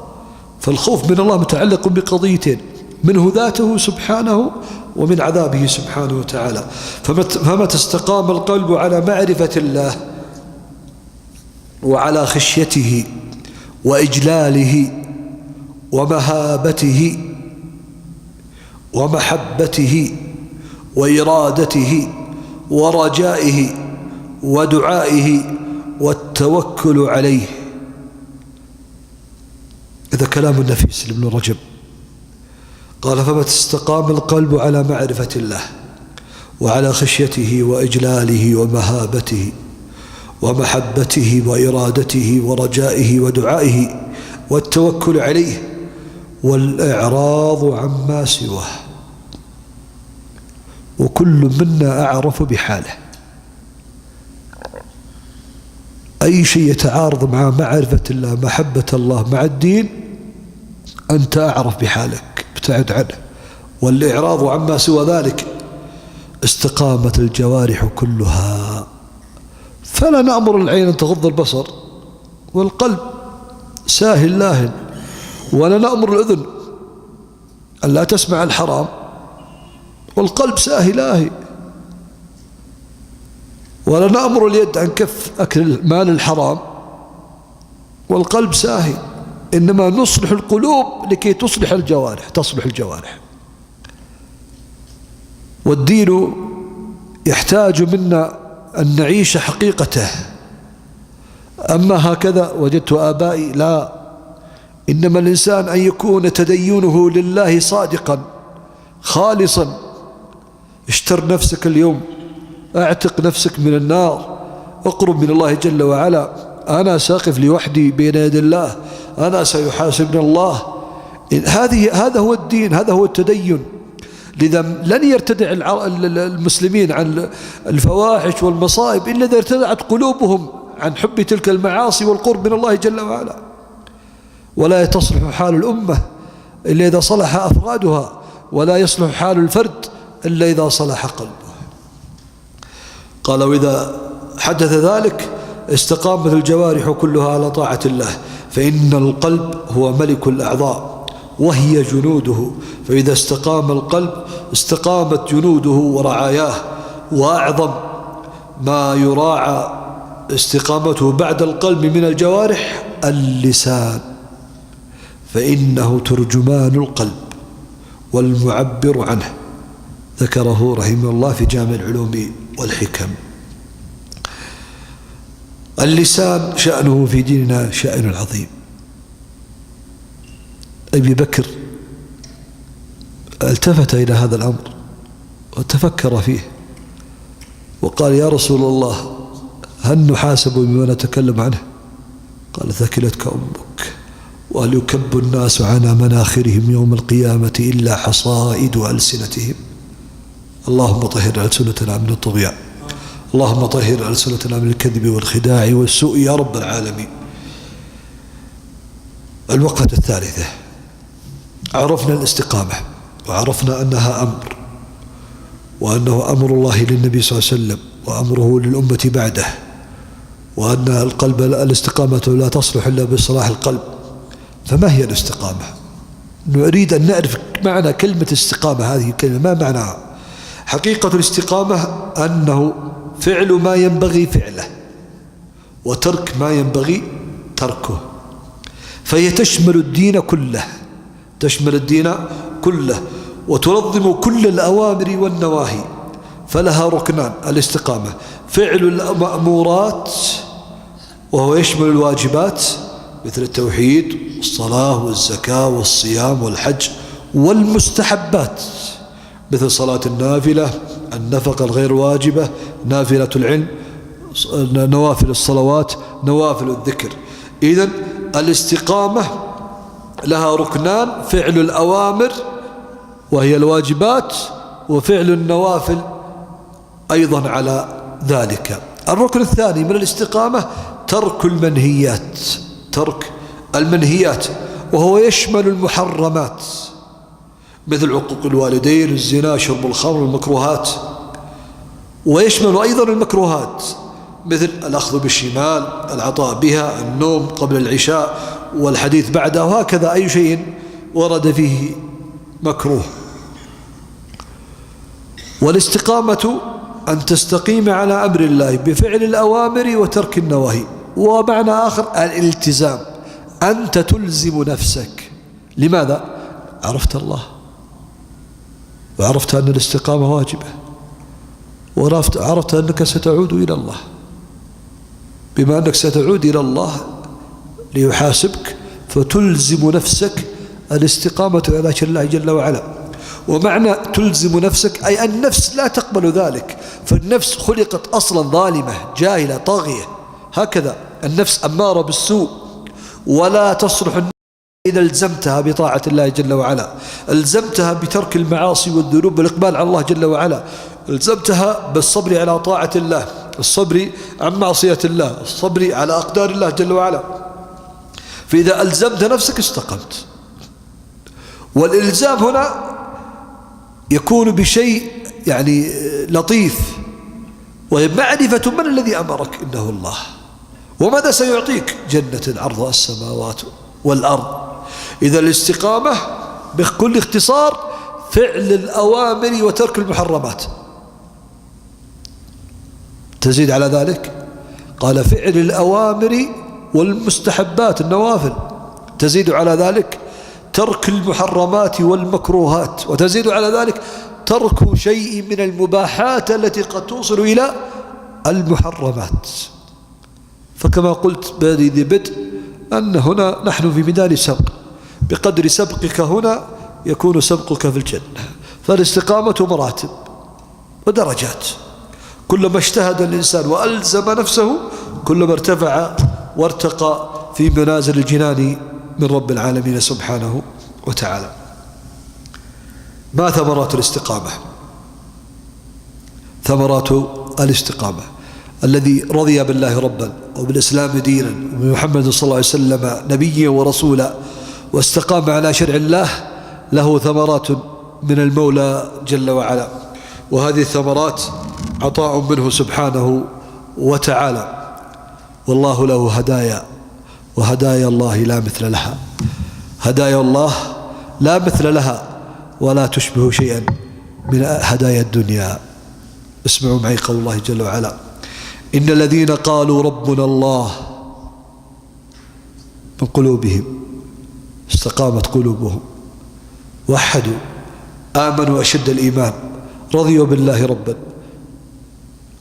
فالخوف من الله متعلق بقضيتين: منه ذاته سبحانه ومن عذابه سبحانه وتعالى. فمتى استقام القلب على معرفة الله وعلى خشيته وإجلاله ومهابته ومحبته وإرادته ورجائه ودعائه والتوكل عليه. هذا كلام النفيس لابن رجب. قال: فمتى استقام القلب على معرفة الله وعلى خشيته وإجلاله ومهابته ومحبته وإرادته ورجائه ودعائه والتوكل عليه والإعراض عما سواه. وكل منا أعرف بحاله. أي شيء يتعارض مع معرفة الله، محبة الله مع الدين، أنت أعرف بحالك، ابتعد عنه. والإعراض عما سوى ذلك استقامت الجوارح كلها. فلا نأمر العين أن تغض البصر والقلب ساهل لاهن، ولا نأمر الأذن أن لا تسمع الحرام والقلب ساهي لاهي، ولا نأمر اليد عن كف أكل مال الحرام والقلب ساهي. إنما نصلح القلوب لكي تصلح الجوارح. والدين يحتاج منا أن نعيش حقيقته. أما هكذا وجدت آبائي، لا، إنما الإنسان أن يكون تدينه لله صادقا خالصا. اشتر نفسك اليوم، اعتق نفسك من النار، اقرب من الله جل وعلا. أنا ساقف لوحدي بين يدي الله، أنا سيحاسبنا الله. هذا هو الدين، هذا هو التدين. لذا لن يرتدع المسلمين عن الفواحش والمصائب إلا إذا ارتدعت قلوبهم عن حب تلك المعاصي والقرب من الله جل وعلا. ولا تصلح حال الأمة إلا إذا صلح أفرادها، ولا يصلح حال الفرد إلا إذا صلح قلبه. قال: وإذا حدث ذلك استقامت الجوارح كلها على طاعة الله، فإن القلب هو ملك الأعضاء وهي جنوده، فإذا استقام القلب استقامت جنوده ورعاياه. وأعظم ما يراعى استقامته بعد القلب من الجوارح اللسان، فإنه ترجمان القلب والمعبر عنه، ذكره رحمه الله في جامع العلوم والحكم. اللسان شأنه في ديننا شأن عظيم. أبي بكر التفت إلى هذا الأمر وتفكر فيه وقال: يا رسول الله، هل نحاسب بما نتكلم عنه؟ قال: ثكلتك أمك، وهل يكب الناس على مناخرهم يوم القيامة إلا حصائد ألسنتهم؟ اللهم طهر ألسنتنا من الطغيان، اللهم طهر ألسنتنا من الكذب والخداع والسوء يا رب العالمين. الوقفة الثالثة: عرفنا الاستقامة وعرفنا أنها أمر، وأنه أمر الله للنبي صلى الله عليه وسلم وأمره للأمة بعده، وأن القلب الاستقامة لا تصلح إلا بصلاح القلب. فما هي الاستقامة؟ نريد أن نعرف معنى كلمة استقامة. هذه الكلمة ما معناها؟ حقيقة الاستقامة أنه فعل ما ينبغي فعله وترك ما ينبغي تركه، فهي تشمل الدين كله، تشمل الدين كله وتنظم كل الأوامر والنواهي. فلها ركنان: الاستقامة فعل المأمورات، وهو يشمل الواجبات مثل التوحيد والصلاة والزكاة والصيام والحج، والمستحبات مثل صلاة النافلة، النفقة الغير واجبة، نافلة العلم، نوافل الصلوات، نوافل الذكر. إذن الاستقامة لها ركنان: فعل الأوامر وهي الواجبات، وفعل النوافل أيضا على ذلك. الركن الثاني من الاستقامة ترك المنهيات، ترك المنهيات، وهو يشمل المحرمات مثل عقوق الوالدين، الزنا، شرب الخمر، المكروهات، ويشمل أيضا المكروهات مثل الأخذ بالشمال، العطاء بها، النوم قبل العشاء والحديث بعده، وهكذا أي شيء ورد فيه مكروه. والاستقامة أن تستقيم على أمر الله بفعل الأوامر وترك النواهي. ومعنى آخر الالتزام، أنت تلزم نفسك. لماذا؟ عرفت الله، وعرفت أن الاستقامة واجبة، وعرفت أنك ستعود إلى الله. بما أنك ستعود إلى الله ليحاسبك، فتلزم نفسك الاستقامة على الله جل وعلا. ومعنى تلزم نفسك أي النفس لا تقبل ذلك، فالنفس خلقت أصلا ظالمة جاهلة طاغية، هكذا النفس أمارة بالسوء، ولا تصلح إذا الزمتها بطاعة الله جل وعلا، الزمتها بترك المعاصي والذنوب والإقبال على الله جل وعلا، الزمتها بالصبر على طاعة الله، الصبر عن معصية الله، الصبر على أقدار الله جل وعلا. فإذا ألزمت نفسك استقمت. والإلزام هنا يكون بشيء يعني لطيف، وهي معرفة من الذي أمرك، إنه الله، وماذا سيعطيك، جنة عرضها السماوات والأرض. إذا الاستقامة بكل اختصار فعل الأوامر وترك المحرمات. تزيد على ذلك قال فعل الأوامر والمستحبات النوافل، تزيد على ذلك ترك المحرمات والمكروهات، وتزيد على ذلك ترك شيء من المباحات التي قد توصل إلى المحرمات. فكما قلت بادئ ذي بدء أن هنا نحن في ميدان سبق، بقدر سبقك هنا يكون سبقك في الجنة. فالاستقامة مراتب ودرجات، كلما اجتهد الإنسان وألزم نفسه كلما ارتفع وارتقى في منازل الجنان من رب العالمين سبحانه وتعالى. ما ثمرات الاستقامة؟ ثمرات الاستقامة: الذي رضي بالله ربا وبالإسلام دينا وبمحمد صلى الله عليه وسلم نبيا ورسولا واستقام على شرع الله له ثمرات من المولى جل وعلا، وهذه الثمرات عطاء منه سبحانه وتعالى. والله له هدايا، وهدايا الله لا مثل لها. هدايا الله لا مثل لها ولا تشبه شيئا من هدايا الدنيا. اسمعوا معي قول الله جل وعلا: إن الذين قالوا ربنا الله من قلوبهم استقامت قلوبهم، وحدوا، آمنوا أشد الإيمان، رضيوا بالله ربا،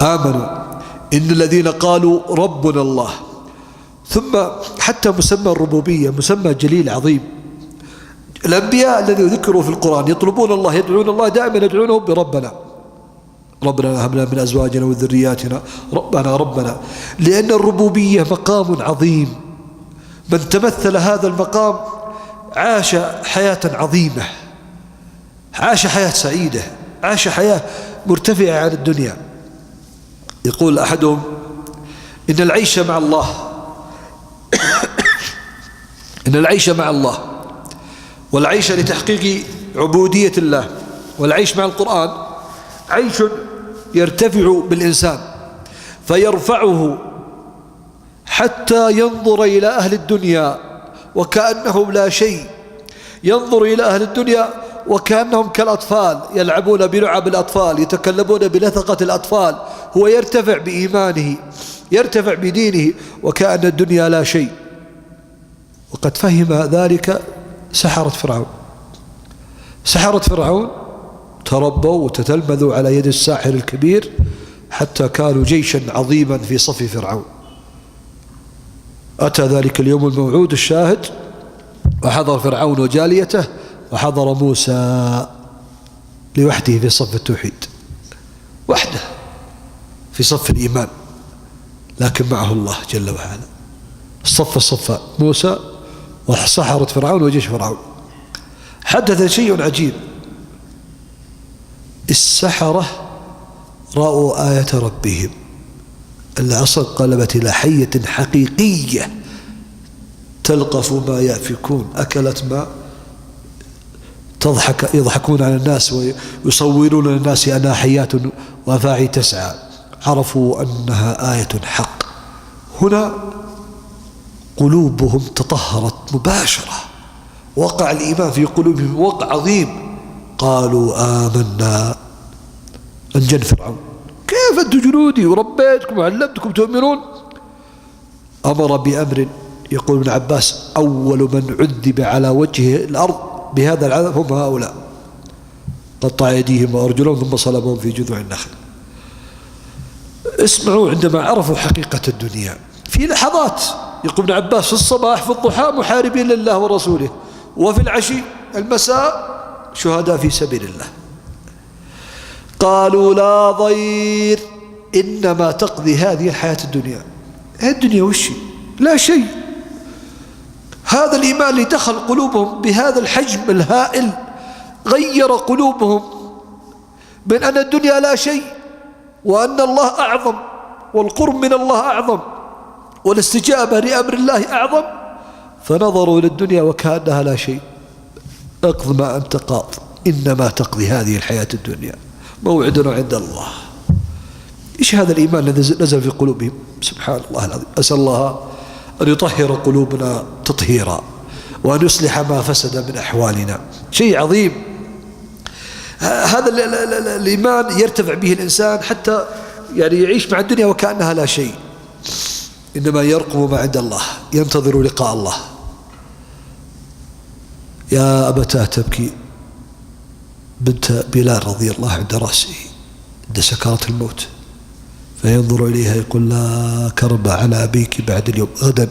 آمنوا. إن الذين قالوا ربنا الله. ثم حتى مسمى الربوبية مسمى جليل عظيم. الأنبياء الذين ذكروا في القرآن يطلبون الله، يدعون الله دائما، يدعونه بربنا، ربنا هب لنا من أزواجنا وذرياتنا ربنا، لأن الربوبية مقام عظيم. من تمثل هذا المقام عاش حياة عظيمة، عاش حياة سعيدة، عاش حياة مرتفعة عن الدنيا. يقول أحدهم: إن العيش مع الله إن العيش مع الله والعيش لتحقيق عبودية الله والعيش مع القرآن عيش يرتفع بالإنسان فيرفعه حتى ينظر إلى أهل الدنيا وكأنهم لا شيء، ينظر إلى أهل الدنيا وكأنهم كالأطفال يلعبون بلعب الأطفال، يتكلمون بلثقة الأطفال. هو يرتفع بإيمانه، يرتفع بدينه، وكأن الدنيا لا شيء. وقد فهم ذلك سحرة فرعون. سحرة فرعون تربوا وتتلمذوا على يد الساحر الكبير حتى كانوا جيشا عظيما في صف فرعون. أتى ذلك اليوم الموعود الشاهد، وحضر فرعون وجاليته، وحضر موسى لوحده في صف التوحيد، وحده في صف الإيمان، لكن معه الله جل وعلا. الصف موسى وسحرة فرعون وجيش فرعون. حدث شيء عجيب: السحرة رأوا آية ربهم، العصا انقلبت إلى حية حقيقية تلقف ما يأفكون، أكلت ما يضحكون على الناس ويصورون للناس أنها حيات وافاعي تسعى. عرفوا أنها آية حق. هنا قلوبهم تطهرت مباشرة، وقع الإيمان في قلوبهم وقع عظيم. قالوا آمنا. انجن فرعون: كيف أنتم جنودي وربيتكم وعلمتكم تؤمنون؟ أمر بأمر، يقول ابن عباس: أول من عذب على وجه الأرض بهذا العذاب هم هؤلاء، قطع أيديهم وأرجلهم ثم صلبهم في جذوع النخل. اسمعوا، عندما عرفوا حقيقة الدنيا في لحظات، يقول ابن عباس: في الصباح في الضحى محاربين لله ورسوله، وفي العشي المساء شهداء في سبيل الله. قالوا لا ضير، إنما تقضي هذه الحياة الدنيا. الدنيا وشي؟ لا شيء. هذا الإيمان اللي دخل قلوبهم بهذا الحجم الهائل غير قلوبهم من أن الدنيا لا شيء، وأن الله أعظم، والقرب من الله أعظم، والاستجابة لأمر الله أعظم. فنظروا إلى الدنيا وكأنها لا شيء. اقض ما أنت قاض، إنما تقضي هذه الحياة الدنيا، موعدنا عند الله. إيش هذا الإيمان الذي نزل في قلوبهم؟ سبحان الله العظيم. أسأل الله أن يطهر قلوبنا تطهيرا، وأن يصلح ما فسد من أحوالنا. شيء عظيم هذا الإيمان يرتفع به الإنسان حتى يعني يعيش مع الدنيا وكأنها لا شيء، إنما يرقب ما عند الله، ينتظر لقاء الله. يا أبتاه تبكي بنت بلال رضي الله عند رأسه عند سكرات الموت، فينظر إليها يقول: لا كرب على أبيك بعد اليوم، غدا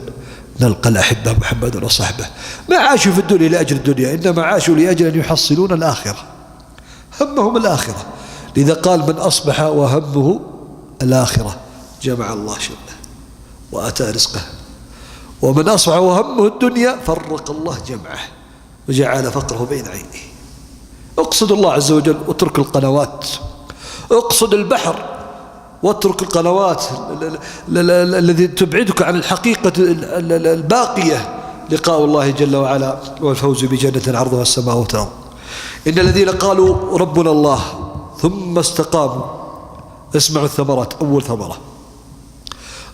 نلقى الأحبة محمد وصحبه. ما عاشوا في الدنيا لأجل الدنيا، إنما عاشوا لأجل أن يحصلون الآخرة، همهم الآخرة. لذا قال: من أصبح وهمه الآخرة جمع الله شمله وآتى رزقه، ومن أصبح وهمه الدنيا فرق الله جمعه وجعل فقره بين عينيه. اقصد الله عز وجل واترك القنوات، اقصد البحر واترك القنوات الذي تبعدك عن الحقيقة الباقية، لقاء الله جل وعلا والفوز بجنة عرضها السماوات والأرض. إن الذين قالوا ربنا الله ثم استقاموا، اسمعوا الثمرات. أول ثمرة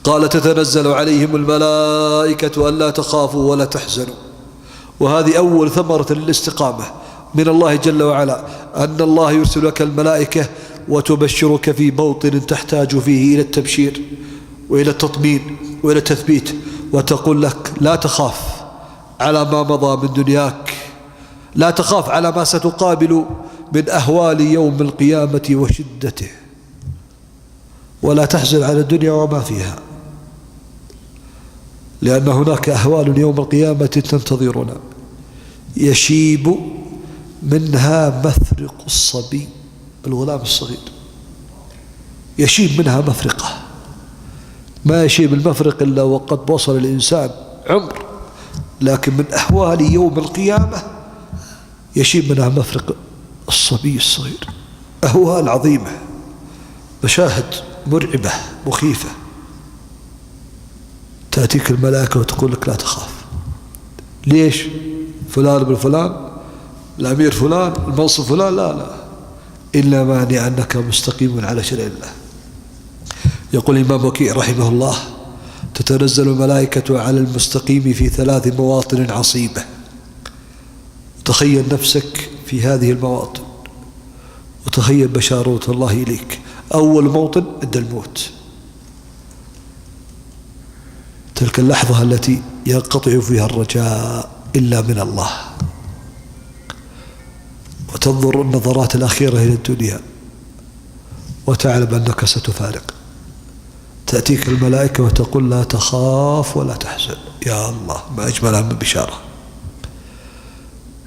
قال: تتنزل عليهم الملائكة ألا تخافوا ولا تحزنوا. وهذه أول ثمرة للاستقامة من الله جل وعلا، أن الله يرسل لك الملائكة وتبشرك في موطن تحتاج فيه إلى التبشير وإلى التطمين وإلى التثبيت، وتقول لك لا تخاف على ما مضى من دنياك، لا تخاف على ما ستقابل من أهوال يوم القيامة وشدته، ولا تحزن على الدنيا وما فيها، لأن هناك أهوال يوم القيامة تنتظرنا يشيب منها مفرق الصبي، الغلام الصغير يشيب منها مفرقة، ما يشيب المفرق إلا وقد وصل الإنسان عمر، لكن من أهوال يوم القيامة يشيب منها مفرق الصبي الصغير. أهوال عظيمة، مشاهد مرعبة مخيفة، تأتيك الملائكة وتقول لك لا تخاف. ليش؟ فلان بن فلان، الأمير فلان، المنصب فلان، لا إلا مانع أنك مستقيم على شرع الله. يقول الإمام وكيع رحمه الله: تتنزل الملائكة على المستقيم في 3 مواطن عصيبة. تخيل نفسك في هذه المواطن وتخيل بشارة الله إليك. أول موطن عند الموت، تلك اللحظة التي ينقطع فيها الرجاء إلا من الله، وتنظر النظرات الأخيرة إلى الدنيا وتعلم أنك ستفارق. تأتيك الملائكة وتقول لا تخاف ولا تحزن. يا الله، ما أجملها من بشارة.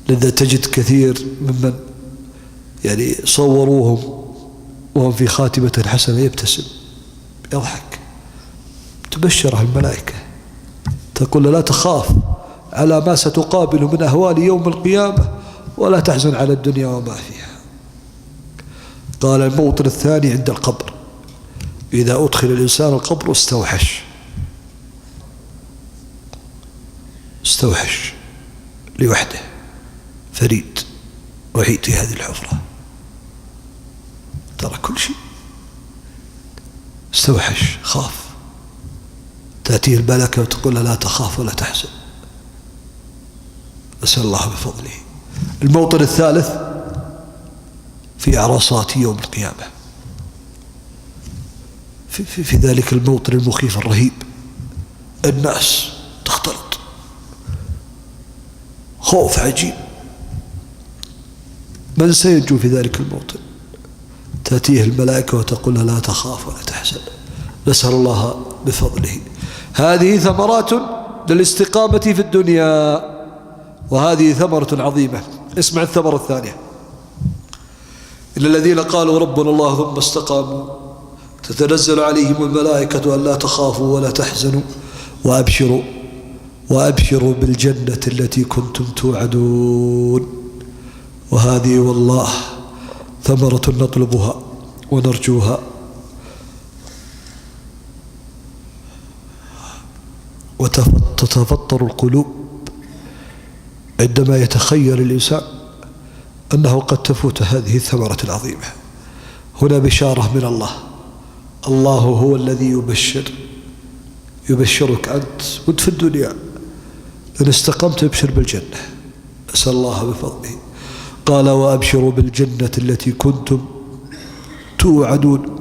لذا تجد كثير ممن يعني صوروهم وهم في خاتمة حسنة يبتسم يضحك، تبشره الملائكة تقول لا تخاف على ما ستقابل من أهوال يوم القيامة ولا تحزن على الدنيا وما فيها. قال الموطن الثاني عند القبر، إذا أدخل الإنسان القبر استوحش لوحده، فريد وحيد في هذه الحفرة، ترى كل شيء، استوحش، خاف. تأتيه الملكة وتقول لا تخاف ولا تحزن، أسأل الله بفضله. الموطن الثالث في عرصات يوم القيامة، في ذلك الموطن المخيف الرهيب، الناس تختلط، خوف عجيب. من سينجو في ذلك الموطن؟ تأتيه الملائكة وتقول لا تخاف ولا تحزن، نسأل الله بفضله. هذه ثمرات للاستقامة في الدنيا، وهذه ثمرة عظيمة. اسمع الثمرة الثانية: إن الذين قالوا ربنا الله ثم استقاموا تتنزل عليهم الملائكة ألا تخافوا ولا تحزنوا وأبشروا بالجنة التي كنتم توعدون. وهذه والله ثمرة نطلبها ونرجوها، وتتفطر القلوب عندما يتخيل الإنسان أنه قد تفوت هذه الثمرة العظيمة. هنا بشارة من الله، الله هو الذي يبشرك أنت وانت في الدنيا، إن استقمت ابشر بالجنة، أسأل الله بفضله. قال وأبشروا بالجنة التي كنتم توعدون،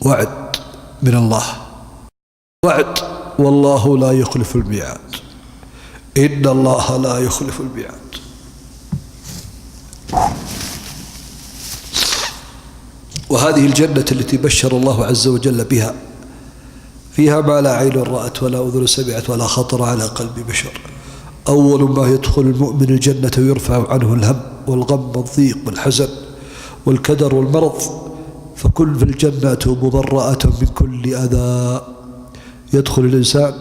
وعد من الله، وعد، والله لا يخلف الميعاد، إن الله لا يخلف الميعاد. وهذه الجنة التي بشر الله عز وجل بها فيها ما لا عين رأت ولا أذن سمعت ولا خطر على قلب بشر. أول ما يدخل المؤمن الجنة يرفع عنه الهم والغم والضيق والحزن والكدر والمرض، فكل في الجنة مبرأة من كل أذى. يدخل الإنسان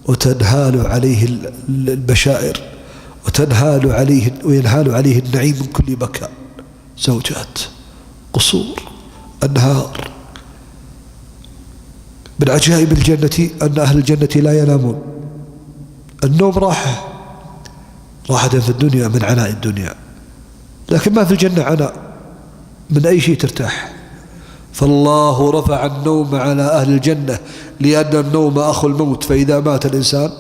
وتنهال عليه البشائر وينهال عليه النعيم من كل مكان، زوجات، قصور، أنهار. من عجائب الجنة أن أهل الجنة لا ينامون. النوم راحة في الدنيا من عناء الدنيا، لكن ما في الجنة عناء من أي شيء ترتاح. فالله رفع النوم على أهل الجنة لأن النوم أخو الموت، فإذا مات الإنسان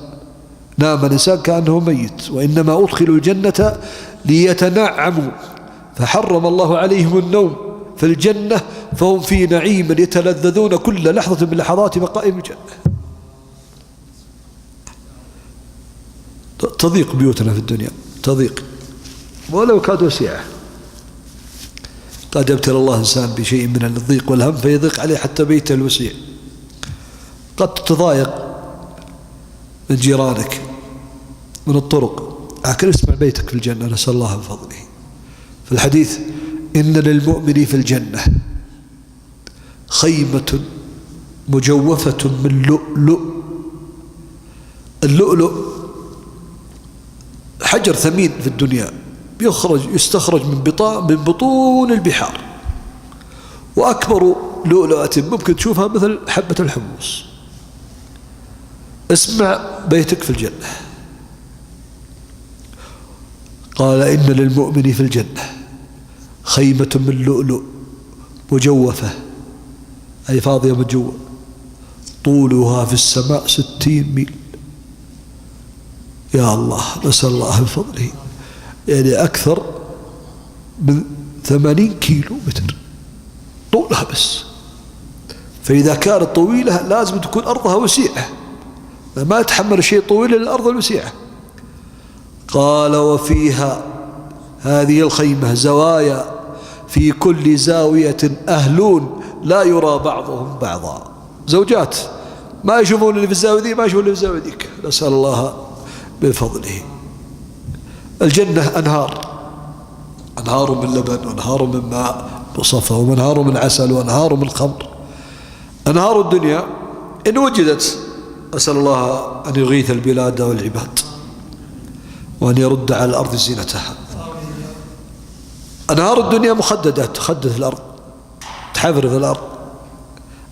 نام الإنسان كأنه ميت، وإنما أدخلوا الجنة ليتنعموا، فحرم الله عليهم النوم في الجنة فهم في نعيم يتلذذون كل لحظة من لحظات بقائهم الجنة. تضيق بيوتنا في الدنيا، تضيق ولو كانت وسيعة. قد يبتلى الله إنسان بشيء من الضيق والهم فيضيق عليه حتى بيته الوسيع. قد تتضايق من جيرانك، من الطرق، لكن اسمع بيتك في الجنة، نسأل الله من فضله. في الحديث إن للمؤمن في الجنة خيمة مجوفة من لؤلؤ. اللؤلؤ حجر ثمين في الدنيا، يستخرج من بطون البحار، وأكبر لؤلؤة ممكن تشوفها مثل حبة الحمص. اسمع بيتك في الجنة. قال إن للمؤمن في الجنة خيمة من لؤلؤ مجوفة، أي فاضية مجوة، طولها في السماء 60 ميل. يا الله، نسأل الله من فضله، يعني أكثر من 80 كيلو متر طولها بس. فإذا كانت طويلة لازم تكون أرضها وسيعة، ما يتحمل شيء طويل إلا الأرض الوسيعة. قال وفيها هذه الخيمة زوايا، في كل زاوية أهلون لا يرى بعضهم بعضا. زوجات ما يشوفون اللي في الزاوية ذي، ما يشوفون اللي في الزاوية ذيك، نسأل الله بفضله. الجنة أنهار من لبن، وأنهار من ماء مصفى، وأنهار من عسل، وأنهار من خمر. أنهار الدنيا إن وجدت، أسأل الله أن يغيث البلاد والعباد، وأن يرد على الأرض زينتها. أنهار الدنيا مخددة، تخدد الأرض، تحفر في الأرض.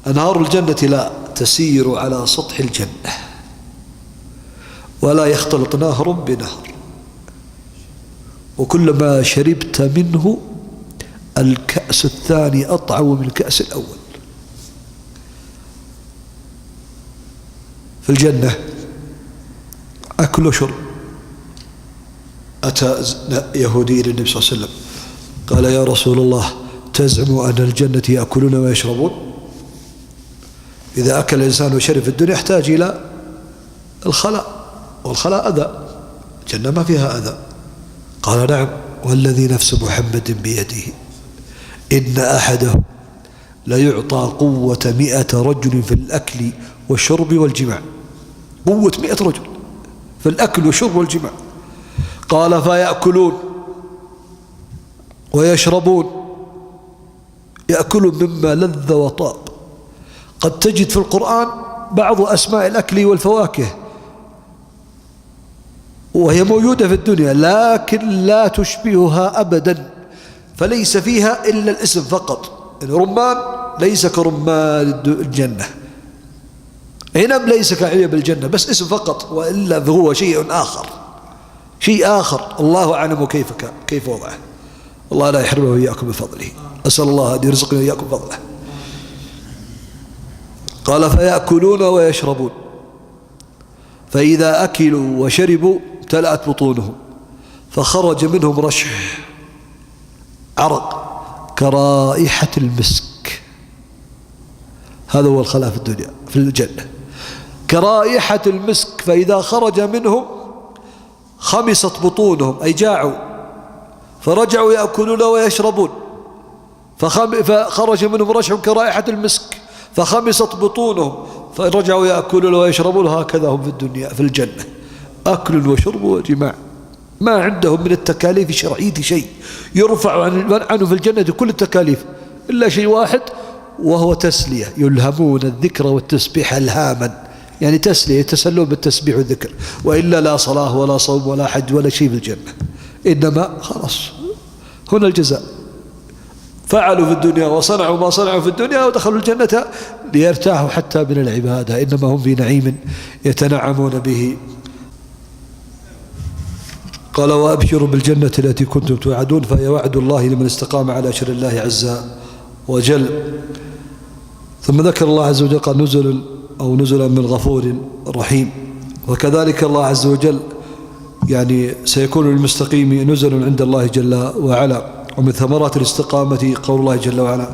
أنهار الجنة لا، تسير على سطح الجنة، ولا يختلط نهر بنهر، وكلما شربت منه الكأس الثاني أطعم من الكأس الأول. في الجنة أكل وشرب. أتى يهودي إلى النبي صلى الله عليه وسلم قال يا رسول الله تزعم أن الجنة يأكلون ويشربون؟ إذا أكل الإنسان وشرب في الدنيا يحتاج إلى الخلاء، والخلاء أذى، الجنة ما فيها أذى. قال نعم، والذي نفس محمد بيده إن أحدهم ليعطى قوة 100 رجل في الأكل والشرب والجماع. قوة 100 رجل في الأكل والشرب والجماع. قال فيأكلون ويشربون، يأكلون مما لذ وطاب. قد تجد في القرآن بعض أسماء الأكل والفواكه وهي موجودة في الدنيا، لكن لا تشبهها أبدا، فليس فيها إلا الاسم فقط. الرمان ليس كرمان الجنة، عنب ليس كعنب الجنة، بس اسم فقط، وإلا هو شيء آخر، شيء آخر الله أعلم كيف وضعه. الله لا يحرمه وإياكم بفضله، أسأل الله أن يرزقنا وإياكم فضله. قال فيأكلون ويشربون، فإذا أكلوا وشربوا امتلأت بطونهم، فخرج منهم رشح عرق كرائحة المسك. هذا هو الخلاء في الدنيا في الجنة، كرائحة المسك. فإذا خرج منهم خمصت بطونهم، أي جاعوا، فرجعوا يأكلون ويشربون، فخرج منهم رشح كرائحة المسك فخمصت بطونهم، فرجعوا يأكلون ويشربون. هكذا هم في الدنيا في الجنة، أكل وشرب وجماع، ما عندهم من التكاليف الشرعية شيء. يرفع عنه في الجنة كل التكاليف إلا شيء واحد، وهو تسلية. يلهمون الذكر والتسبيح الهاما، يعني تسلية، يتسلون بالتسبيح والذكر، وإلا لا صلاة ولا صوم ولا حج ولا شيء في الجنة، إنما خلاص هنا الجزاء. فعلوا في الدنيا وصنعوا ما صنعوا في الدنيا ودخلوا الجنة ليرتاحوا حتى من العبادة، إنما هم في نعيم يتنعمون به. قال وأبشروا بالجنة التي كنتم توعدون، فهي وعد الله لمن استقام على شرع الله عز وجل. ثم ذكر الله عز وجل قال نزلا من غفور رحيم. وكذلك الله عز وجل يعني سيكون للمستقيم نزل عند الله جل وعلا، ومن ثمرات الاستقامة قول الله جل وعلا: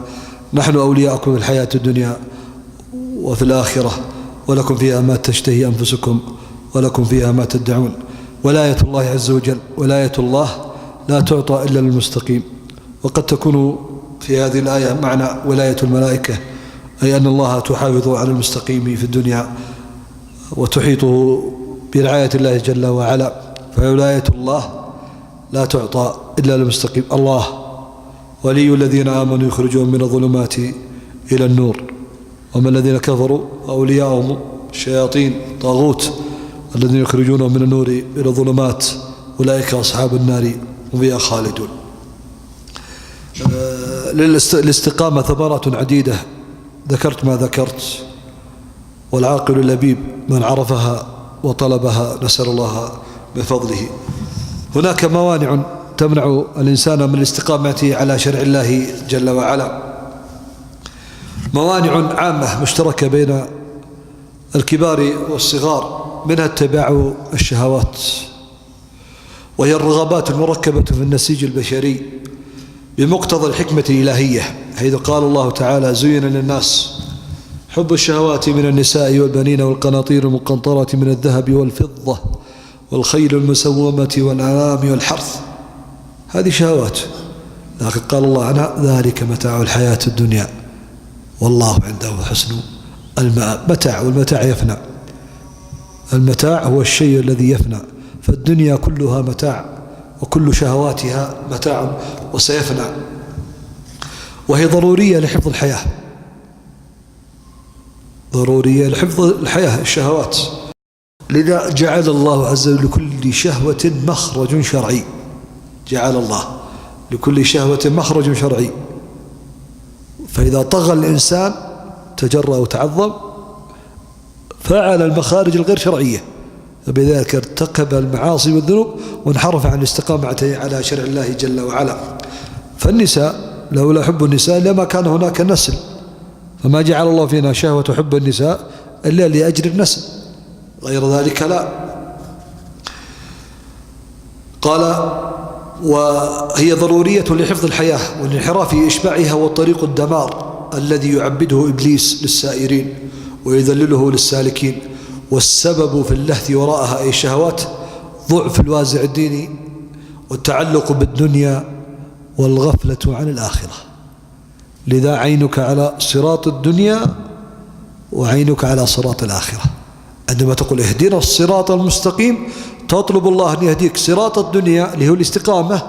نحن أولياؤكم في الحياة الدنيا وفي الآخرة ولكم فيها ما تشتهي أنفسكم ولكم فيها ما تدعون. ولاية الله عز وجل ولاية الله لا تعطى إلا للمستقيم. وقد تكون في هذه الآية معنى ولاية الملائكة، أي أن الله تحافظ على المستقيم في الدنيا وتحيطه برعاية الله جل وعلا، فولاية الله لا تعطى إلا للمستقيم. الله ولي الذين آمنوا يخرجون من الظلمات إلى النور، ومن الذين كفروا أولياءهم الشياطين طاغوت الذين يخرجونهم من النور إلى الظلمات أولئك أصحاب النار هم فيها خالدون. للاستقامة ثمرات عديدة، ذكرت ما ذكرت، والعاقل اللبيب من عرفها وطلبها، نسأل الله بفضله. هناك موانع تمنع الإنسان من الاستقامة على شرع الله جل وعلا، موانع عامة مشتركة بين الكبار والصغار، منها اتباع الشهوات، وهي الرغبات المركبة في النسيج البشري بمقتضى الحكمة الإلهية، حيث قال الله تعالى: زين للناس حب الشهوات من النساء والبنين والقناطير المقنطرة من الذهب والفضة والخيل المسومة والأنعام والحرث. هذه شهوات، لكن قال الله عنها: ذلك متاع الحياة الدنيا والله عنده حسن المآب. متاع، والمتاع يفنى، المتاع هو الشيء الذي يفنى، فالدنيا كلها متاع وكل شهواتها متاع وسيفنى، وهي ضرورية لحفظ الحياة، ضرورية لحفظ الحياة الشهوات. لذا جعل الله عز وجل لكل شهوة مخرج شرعي، جعل الله لكل شهوة مخرج شرعي، فإذا طغى الإنسان تجرأ وتعظم فعل المخارج الغير شرعية، فبذلك ارتكب المعاصي والذنوب وانحرف عن الاستقامة على شرع الله جل وعلا. فالنساء لولا حب النساء لما كان هناك نسل، فما جعل الله فينا شهوة حب النساء إلا لأجل النسل، غير ذلك لا. قال: وهي ضرورية لحفظ الحياة، والانحراف في إشباعها والطريق الدمار الذي يعبده إبليس للسائرين ويذلله للسالكين. والسبب في اللهث وراءها أي الشهوات ضعف الوازع الديني والتعلق بالدنيا والغفلة عن الآخرة. لذا عينك على صراط الدنيا وعينك على صراط الآخرة. عندما تقول اهدنا الصراط المستقيم تطلب الله أن يهديك صراط الدنيا اللي هو الاستقامة،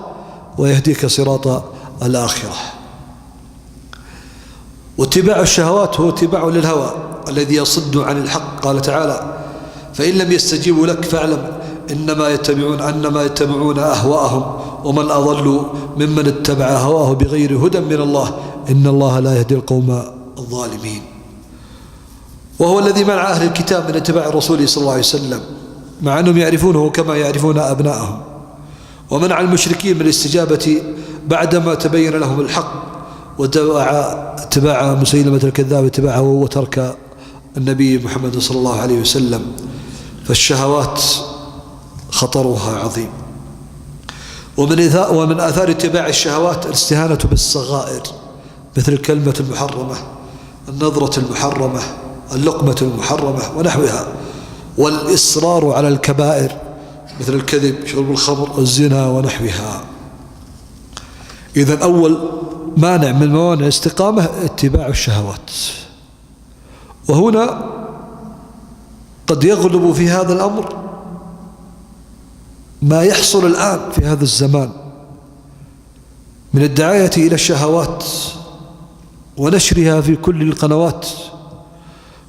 ويهديك صراط الآخرة. واتباع الشهوات هو اتباع للهوى الذي يصد عن الحق. قال تعالى: فإن لم يستجيبوا لك فاعلم أنما يتبعون أهواءهم ومن أضل ممن اتبع هواه بغير هدى من الله إن الله لا يهدي القوم الظالمين. وهو الذي منع أهل الكتاب من اتباع الرسول صلى الله عليه وسلم مع أنهم يعرفونه كما يعرفون أبنائهم، ومنع المشركين من الاستجابة بعدما تبين لهم الحق، واتباع مسيلمة الكذاب اتباعه وترك النبي محمد صلى الله عليه وسلم. فالشهوات خطرها عظيم. ومن آثار اتباع الشهوات الاستهانة بالصغائر، مثل الكلمة المحرمة، النظرة المحرمة، اللقمة المحرمة ونحوها، والإصرار على الكبائر مثل الكذب، شرب الخمر، الزنا ونحوها. إذن أول مانع من موانع الاستقامة اتباع الشهوات. وهنا قد يغلب في هذا الأمر ما يحصل الآن في هذا الزمان من الدعاية إلى الشهوات ونشرها في كل القنوات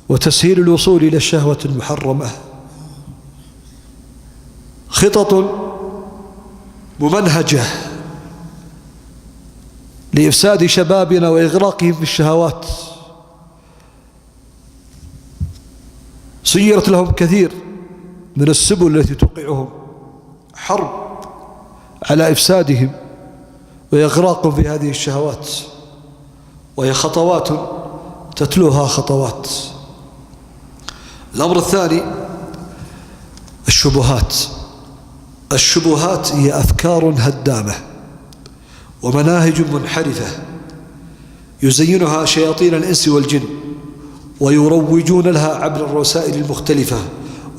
وتسهيل الوصول إلى الشهوة المحرمة. خطط ممنهجة لإفساد شبابنا وإغراقهم في الشهوات، سيرت لهم كثير من السبل التي توقعهم حرب على إفسادهم وإغراقهم في هذه الشهوات، وهي خطوات تتلوها خطوات. الأمر الثاني الشبهات. الشبهات هي أفكار هدامة ومناهج منحرفة يزينها شياطين الإنس والجن ويروجون لها عبر الرسائل المختلفة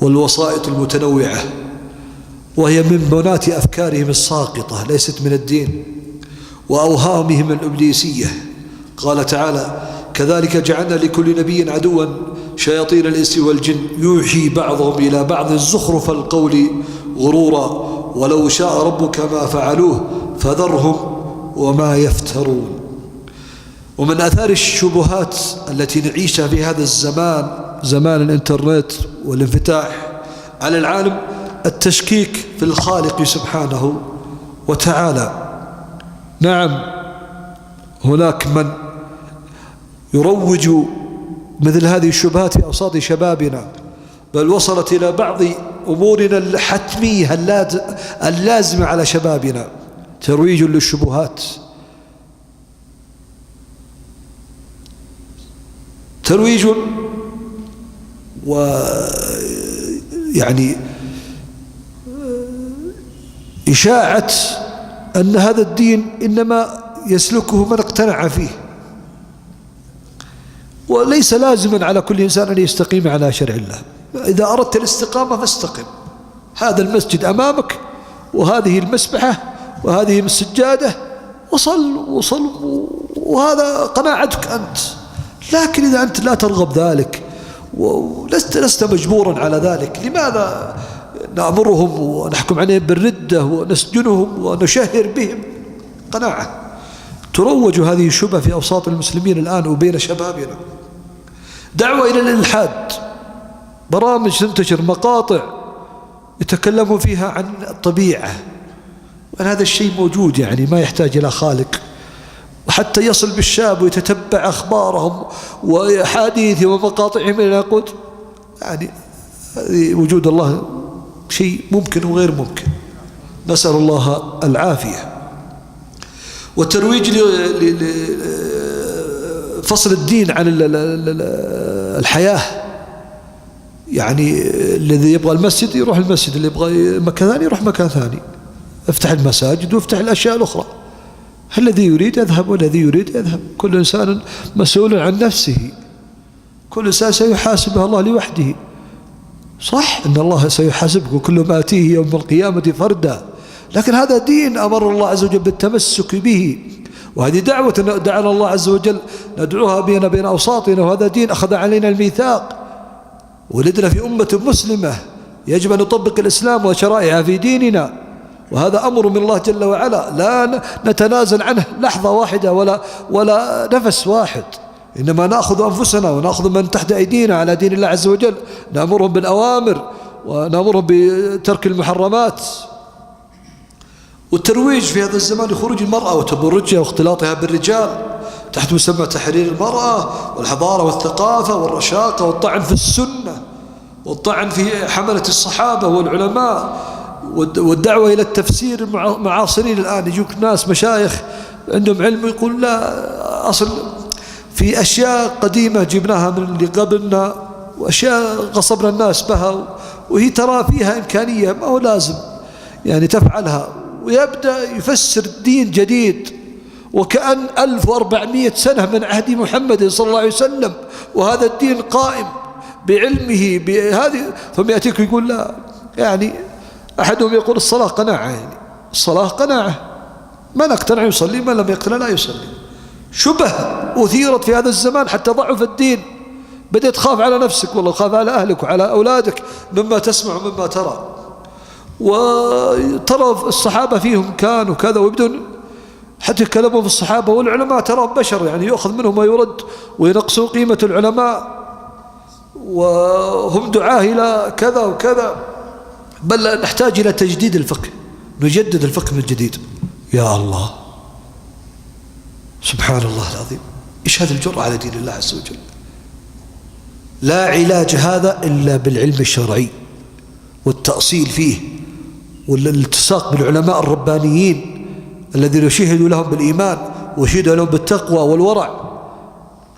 والوسائط المتنوعة، وهي من بنات أفكارهم الساقطة ليست من الدين وأوهامهم الإبليسية. قال تعالى: كذلك جعلنا لكل نبي عدوا شياطين الإنس والجن يوحي بعضهم إلى بعض زخرف القول غرورا ولو شاء ربك ما فعلوه فذرهم وما يفترون. ومن أثار الشبهات التي نعيشها في هذا الزمان، زمان الإنترنت والانفتاح على العالم، التشكيك في الخالق سبحانه وتعالى. نعم، هناك من يروج مثل هذه الشبهات في أوساط شبابنا، بل وصلت إلى بعض أمورنا الحتمية اللازمة على شبابنا، ترويج للشبهات، ترويج ويعني إشاعة أن هذا الدين إنما يسلكه من اقتنع فيه، وليس لازما على كل إنسان أن يستقيم على شرع الله. إذا أردت الاستقامة فاستقم، هذا المسجد أمامك وهذه المسبحة وهذه السجادة، وصل وهذا قناعتك أنت. لكن إذا أنت لا ترغب ذلك ولست مجبورا على ذلك، لماذا نأمرهم ونحكم عليهم بالردة ونسجنهم ونشهر بهم؟ قناعة. تروج هذه الشبهة في أوساط المسلمين الآن وبين شبابنا، دعوة إلى الإلحاد، برامج تنتشر، مقاطع يتكلموا فيها عن الطبيعة، وأن هذا الشيء موجود، يعني ما يحتاج إلى خالق، وحتى يصل بالشاب ويتتبع أخبارهم وأحاديثهم ومقاطعهم إلى يقول يعني وجود الله شيء ممكن وغير ممكن، نسأل الله العافية. والترويج لفصل الدين عن الحياة، يعني الذي يبغى المسجد يروح المسجد، اللي يبغى مكان ثاني يروح مكان ثاني، افتح المساجد وافتح الأشياء الأخرى، الذي يريد يذهب والذي يريد يذهب، كل إنسان مسؤول عن نفسه، كل إنسان سيحاسبه الله لوحده. صح أن الله سيحاسبك وكل ما آتيه يوم القيامة فردا، لكن هذا دين أمر الله عز وجل بالتمسك به، وهذه دعوة دعنا الله عز وجل ندعوها بين أوساطنا، وهذا دين أخذ علينا الميثاق. ولدنا في أمة مسلمة يجب أن نطبق الإسلام وشرائعه في ديننا، وهذا أمر من الله جل وعلا لا نتنازل عنه لحظة واحدة ولا نفس واحد، إنما نأخذ أنفسنا ونأخذ من تحت أيدينا على دين الله عز وجل، نأمرهم بالأوامر ونأمرهم بترك المحرمات. والترويج في هذا الزمان لخروج المرأة وتبرجها واختلاطها بالرجال تحت مسمى تحرير المرأة والحضارة والثقافة والرشاقة والطعن في السنة والطعن في حملة الصحابة والعلماء والدعوة إلى التفسير. المعاصرين الآن يجوك ناس مشايخ عندهم علم يقول لا، أصل في أشياء قديمة جبناها من اللي قبلنا وأشياء غصبنا الناس بها، وهي ترى فيها إمكانية ما هو لازم يعني تفعلها، ويبدأ يفسر دين جديد وكأن 1400 سنة من عهد محمد صلى الله عليه وسلم، وهذا الدين قائم بعلمه بهذه، ثم يأتيك يقول لا، يعني أحدهم يقول الصلاة قناعة، يعني الصلاة قناعة، من اقتنع يصلي، من لم يقتنع لا يصلي. شبه أثيرت في هذا الزمان حتى ضعف الدين، بدأت تخاف على نفسك والله، تخاف على أهلك وعلى أولادك مما تسمع ومما ترى، وترى الصحابة فيهم كان وكذا، ويبدون حتى يتكلموا في الصحابة والعلماء ترى بشر، يعني يؤخذ منهم ويرد وينقصوا قيمة العلماء، وهم دعاه إلى كذا وكذا. بل نحتاج إلى تجديد الفقه، نجدد الفقه من جديد. يا الله، سبحان الله العظيم، إيش هذه الجرأة على دين الله عز وجل؟ لا علاج هذا إلا بالعلم الشرعي والتأصيل فيه والالتصاق بالعلماء الربانيين الذين يشهدوا لهم بالإيمان ويشهدوا لهم بالتقوى والورع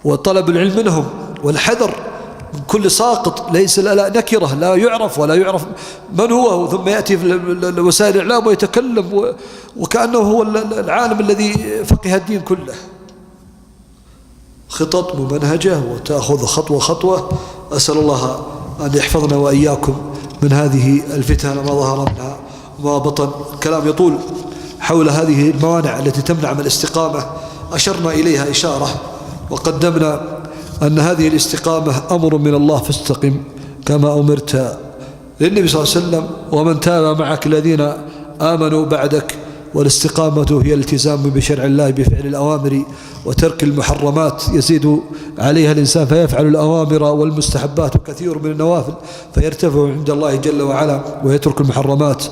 وطلب العلم منهم والحذر كل ساقط ليس لا نكرة لا يعرف ولا يعرف من هو، ثم يأتي في وسائل الإعلام ويتكلم وكأنه هو العالم الذي فقه الدين كله. خطط ممنهجة وتأخذ خطوة خطوة. أسأل الله أن يحفظنا وإياكم من هذه الفتن ما ظهر منها وما بطن. كلام يطول حول هذه الموانع التي تمنع من الاستقامة، أشرنا إليها إشارة وقدمنا أن هذه الاستقامة أمر من الله فاستقم كما أمرت للنبي صلى الله عليه وسلم ومن تاب معك الذين آمنوا بعدك. والاستقامة هي الالتزام بشرع الله بفعل الأوامر وترك المحرمات، يزيد عليها الإنسان فيفعل الأوامر والمستحبات وكثير من النوافل فيرتفع عند الله جل وعلا، ويترك المحرمات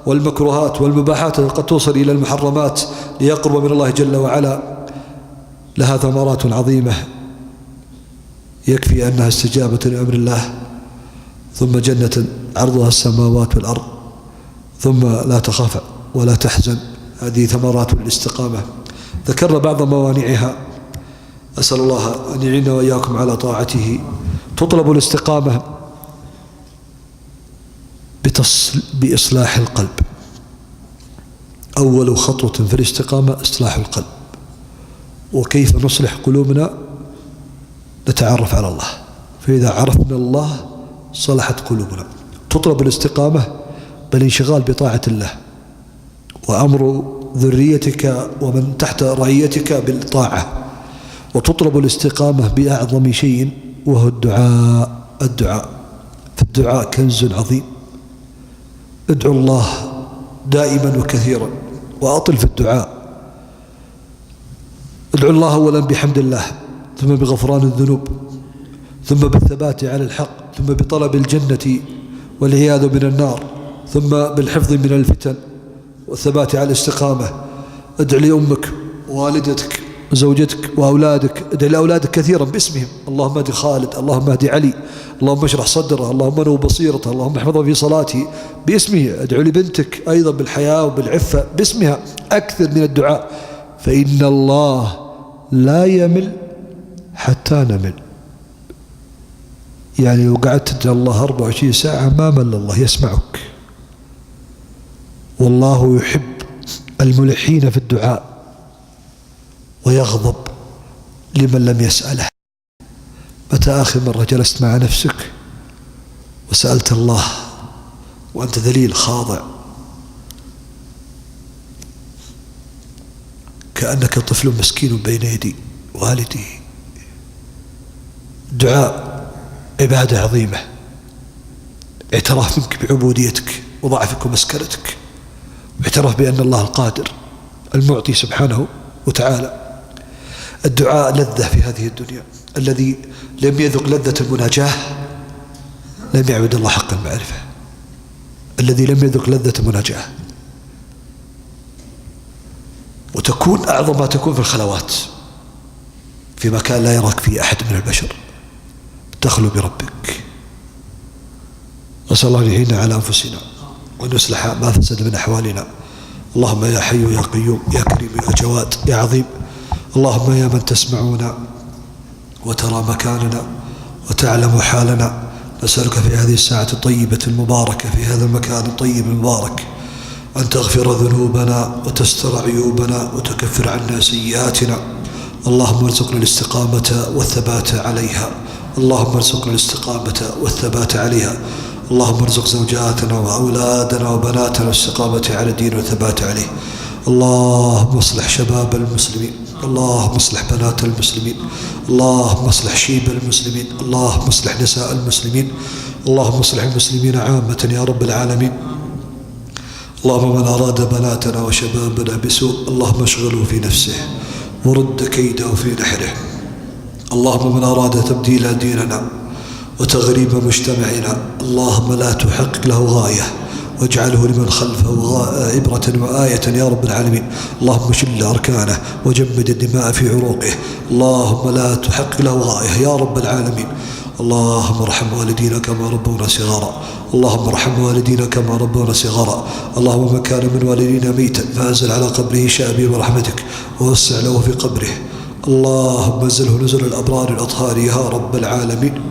والمكروهات والمباحات قد توصل إلى المحرمات ليقرب من الله جل وعلا. لها ثمرات عظيمة يكفي أنها استجابة لأمر الله، ثم جنة عرضها السماوات والأرض، ثم لا تخاف ولا تحزن. هذه ثمرات الاستقامة. ذكرنا بعض موانعها، أسأل الله أن يعيننا وإياكم على طاعته. تطلب الاستقامة بإصلاح القلب. أول خطوة في الاستقامة إصلاح القلب. وكيف نصلح قلوبنا؟ نتعرف على الله، فإذا عرفنا الله صلحت قلوبنا. تطلب الاستقامة بالانشغال بطاعة الله وأمر ذريتك ومن تحت رعيتك بالطاعة. وتطلب الاستقامة بأعظم شيء وهو الدعاء. فالدعاء كنز عظيم. ادعو الله دائما وكثيرا وأطل في الدعاء. ادعو الله أولا بحمد الله، ثم بغفران الذنوب، ثم بالثبات على الحق، ثم بطلب الجنة والعياذ من النار، ثم بالحفظ من الفتن والثبات على الاستقامة. ادع لأمك ووالدتك وزوجتك وأولادك. ادع لأولادك كثيرا باسمهم: اللهم اهد خالد، اللهم اهد علي، اللهم اشرح صدره، اللهم نور بصيرته، اللهم احفظه في صلاته باسمه. ادعو لبنتك أيضا بالحياة وبالعفة باسمها. أكثر من الدعاء، فإن الله لا يمل حتى نمل. يعني لو قعدت تدعو الله 24 ساعة ما مل الله، يسمعك. والله يحب الملحين في الدعاء ويغضب لمن لم يسأله. متى آخر مرة جلست مع نفسك وسألت الله وأنت ذليل خاضع كأنك طفل مسكين بين يدي والده؟ الدعاء عبادة عظيمة، اعتراف منك بعبوديتك وضعفك ومسكنتك، واعتراف بأن الله القادر المعطي سبحانه وتعالى. الدعاء لذة في هذه الدنيا. الذي لم يذق لذة المناجاة لم يعبد الله حق المعرفة. الذي لم يذق لذة المناجاة، وتكون أعظم ما تكون في الخلوات، في مكان لا يراك فيه أحد من البشر، تخلو بربك. نسأل الله أن يعيننا على أنفسنا وأن يصلح ما فسد من أحوالنا. اللهم يا حي يا قيوم يا كريم يا جواد يا عظيم. اللهم يا من تسمعنا وترى مكاننا وتعلم حالنا، نسألك في هذه الساعة الطيبة المباركة في هذا المكان الطيب المبارك أن تغفر ذنوبنا وتستر عيوبنا وتكفر عنا سيئاتنا. اللهم ارزقنا الاستقامة والثبات عليها. اللهم ارزقنا الاستقامة والثبات عليها. اللهم ارزق زوجاتنا وأولادنا وبناتنا الاستقامة على الدين والثبات عليه. اللهم اصلح شباب المسلمين، اللهم اصلح بنات المسلمين، اللهم اصلح شيب المسلمين، اللهم اصلح نساء المسلمين، اللهم اصلح المسلمين عامة يا رب العالمين. اللهم من أراد بناتنا وشبابنا بسوء اللهم اشغله في نفسه ورد كيده في نحره. اللهم من أراد تبديل ديننا وتغريب مجتمعنا اللهم لا تحقق له غاية واجعله لمن خلفه عبرة وآية يا رب العالمين. اللهم شل أركانه وجمد الدماء في عروقه. اللهم لا تحقق له غاية يا رب العالمين. اللهم ارحم والدينا كما ربونا صغارا. اللهم ارحم والدينا كما ربونا صغارا. اللهم من كان من والدينا ميتا فانزل على قبره شابي برحمتك ووسع له في قبره. اللهم انزله نزل الأبرار الأطهار يا رب العالمين.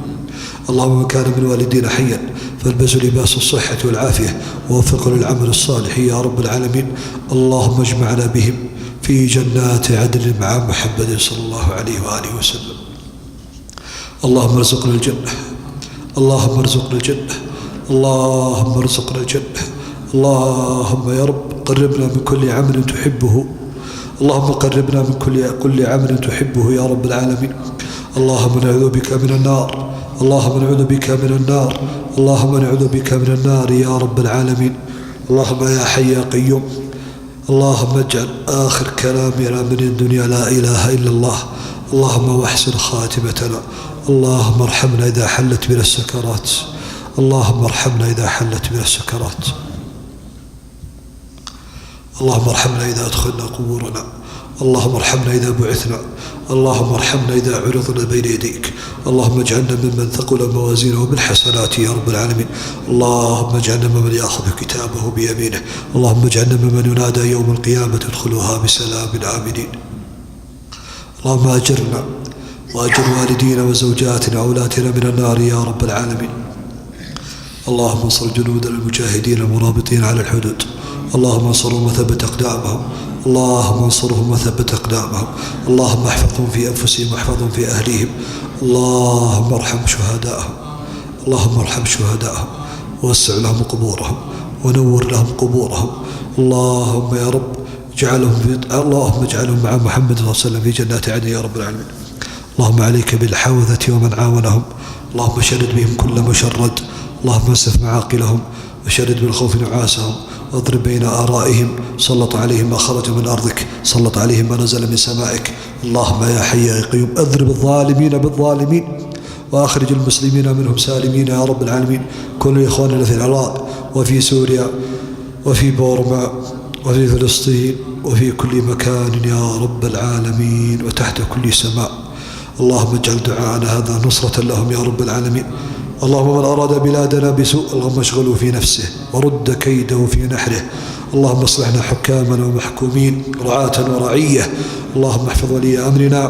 اللهم من كان من والدينا حيا فالبسه لباس الصحة والعافية ووفقه للعمل الصالح يا رب العالمين. اللهم اجمعنا بهم في جنات عدن مع محمد صلى الله عليه وآله وسلم. اللهم ارزقنا الجنة، اللهم ارزقنا الجنة، اللهم ارزقنا الجنة. اللهم يا رب قربنا من كل عمل تحبه، اللهم قربنا من كل عمل تحبه يا رب العالمين. اللهم نعوذ بك من النار، اللهم نعوذ بك من النار، اللهم نعوذ بك من النار يا رب العالمين. اللهم يا حي يا قيوم، اللهم اجعل آخر كلامنا من الدنيا لا إله إلا الله. اللهم واحسن خاتمتنا. اللهم ارحمنا إذا حلت بنا السكرات، اللهم ارحمنا إذا حلت بنا السكرات. اللهم ارحمنا إذا أدخلنا قبورنا، اللهم ارحمنا إذا بعثنا، اللهم ارحمنا إذا عرضنا بين يديك. اللهم اجعلنا ممن ثقل موازينه بالحسنات يا رب العالمين. اللهم اجعلنا ممن يأخذ كتابه بيمينه. اللهم اجعلنا ممن ينادى يوم القيامة ادخلوها بسلام آمنين. اللهم أجرنا وأجر والدينا وزوجاتنا وأولادنا من النار يا رب العالمين. اللهم انصر جنودنا المجاهدين المرابطين على الحدود، اللهم انصرهم وثبت أقدامهم، اللهم انصرهم وثبت أقدامهم. اللهم احفظهم في أنفسهم واحفظهم في أهليهم. اللهم ارحم شهداءهم، اللهم ارحم شهداءهم ووسع لهم قبورهم ونور لهم قبورهم. اللهم يا رب اللهم اجعلهم مع محمد صلى الله عليه وسلم في جنات عدن يا رب العالمين. اللهم عليك بالحوذة ومن عاونهم، اللهم شرد بهم كل مشرد، اللهم انسف معاقلهم وشرد بالخوف نعاسهم واضرب بين آرائهم. سلط عليهم ما خرج من أرضك، سلط عليهم ما نزل من سمائك. اللهم يا حي يا قيوم اضرب الظالمين بالظالمين وأخرج المسلمين منهم سالمين يا رب العالمين. كل إخواننا في العراق وفي سوريا وفي بورما وفي فلسطين وفي كل مكان يا رب العالمين وتحت كل سماء. اللهم اجعل دعاءنا هذا نصرة لهم يا رب العالمين. اللهم من أراد بلادنا بسوء اللهم اشغله في نفسه ورد كيده في نحره. اللهم اصلحنا حكاما ومحكومين، رعاة ورعية. اللهم احفظ ولي أمرنا،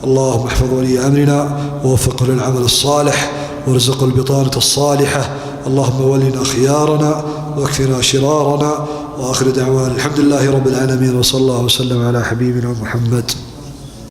اللهم احفظ ولي أمرنا ووفقه للعمل الصالح وارزقه البطانة الصالحة. اللهم ولنا خيارنا واكفنا شرارنا. وآخر دعوانا الحمد لله رب العالمين، وصلى الله وسلم على حبيبنا محمد.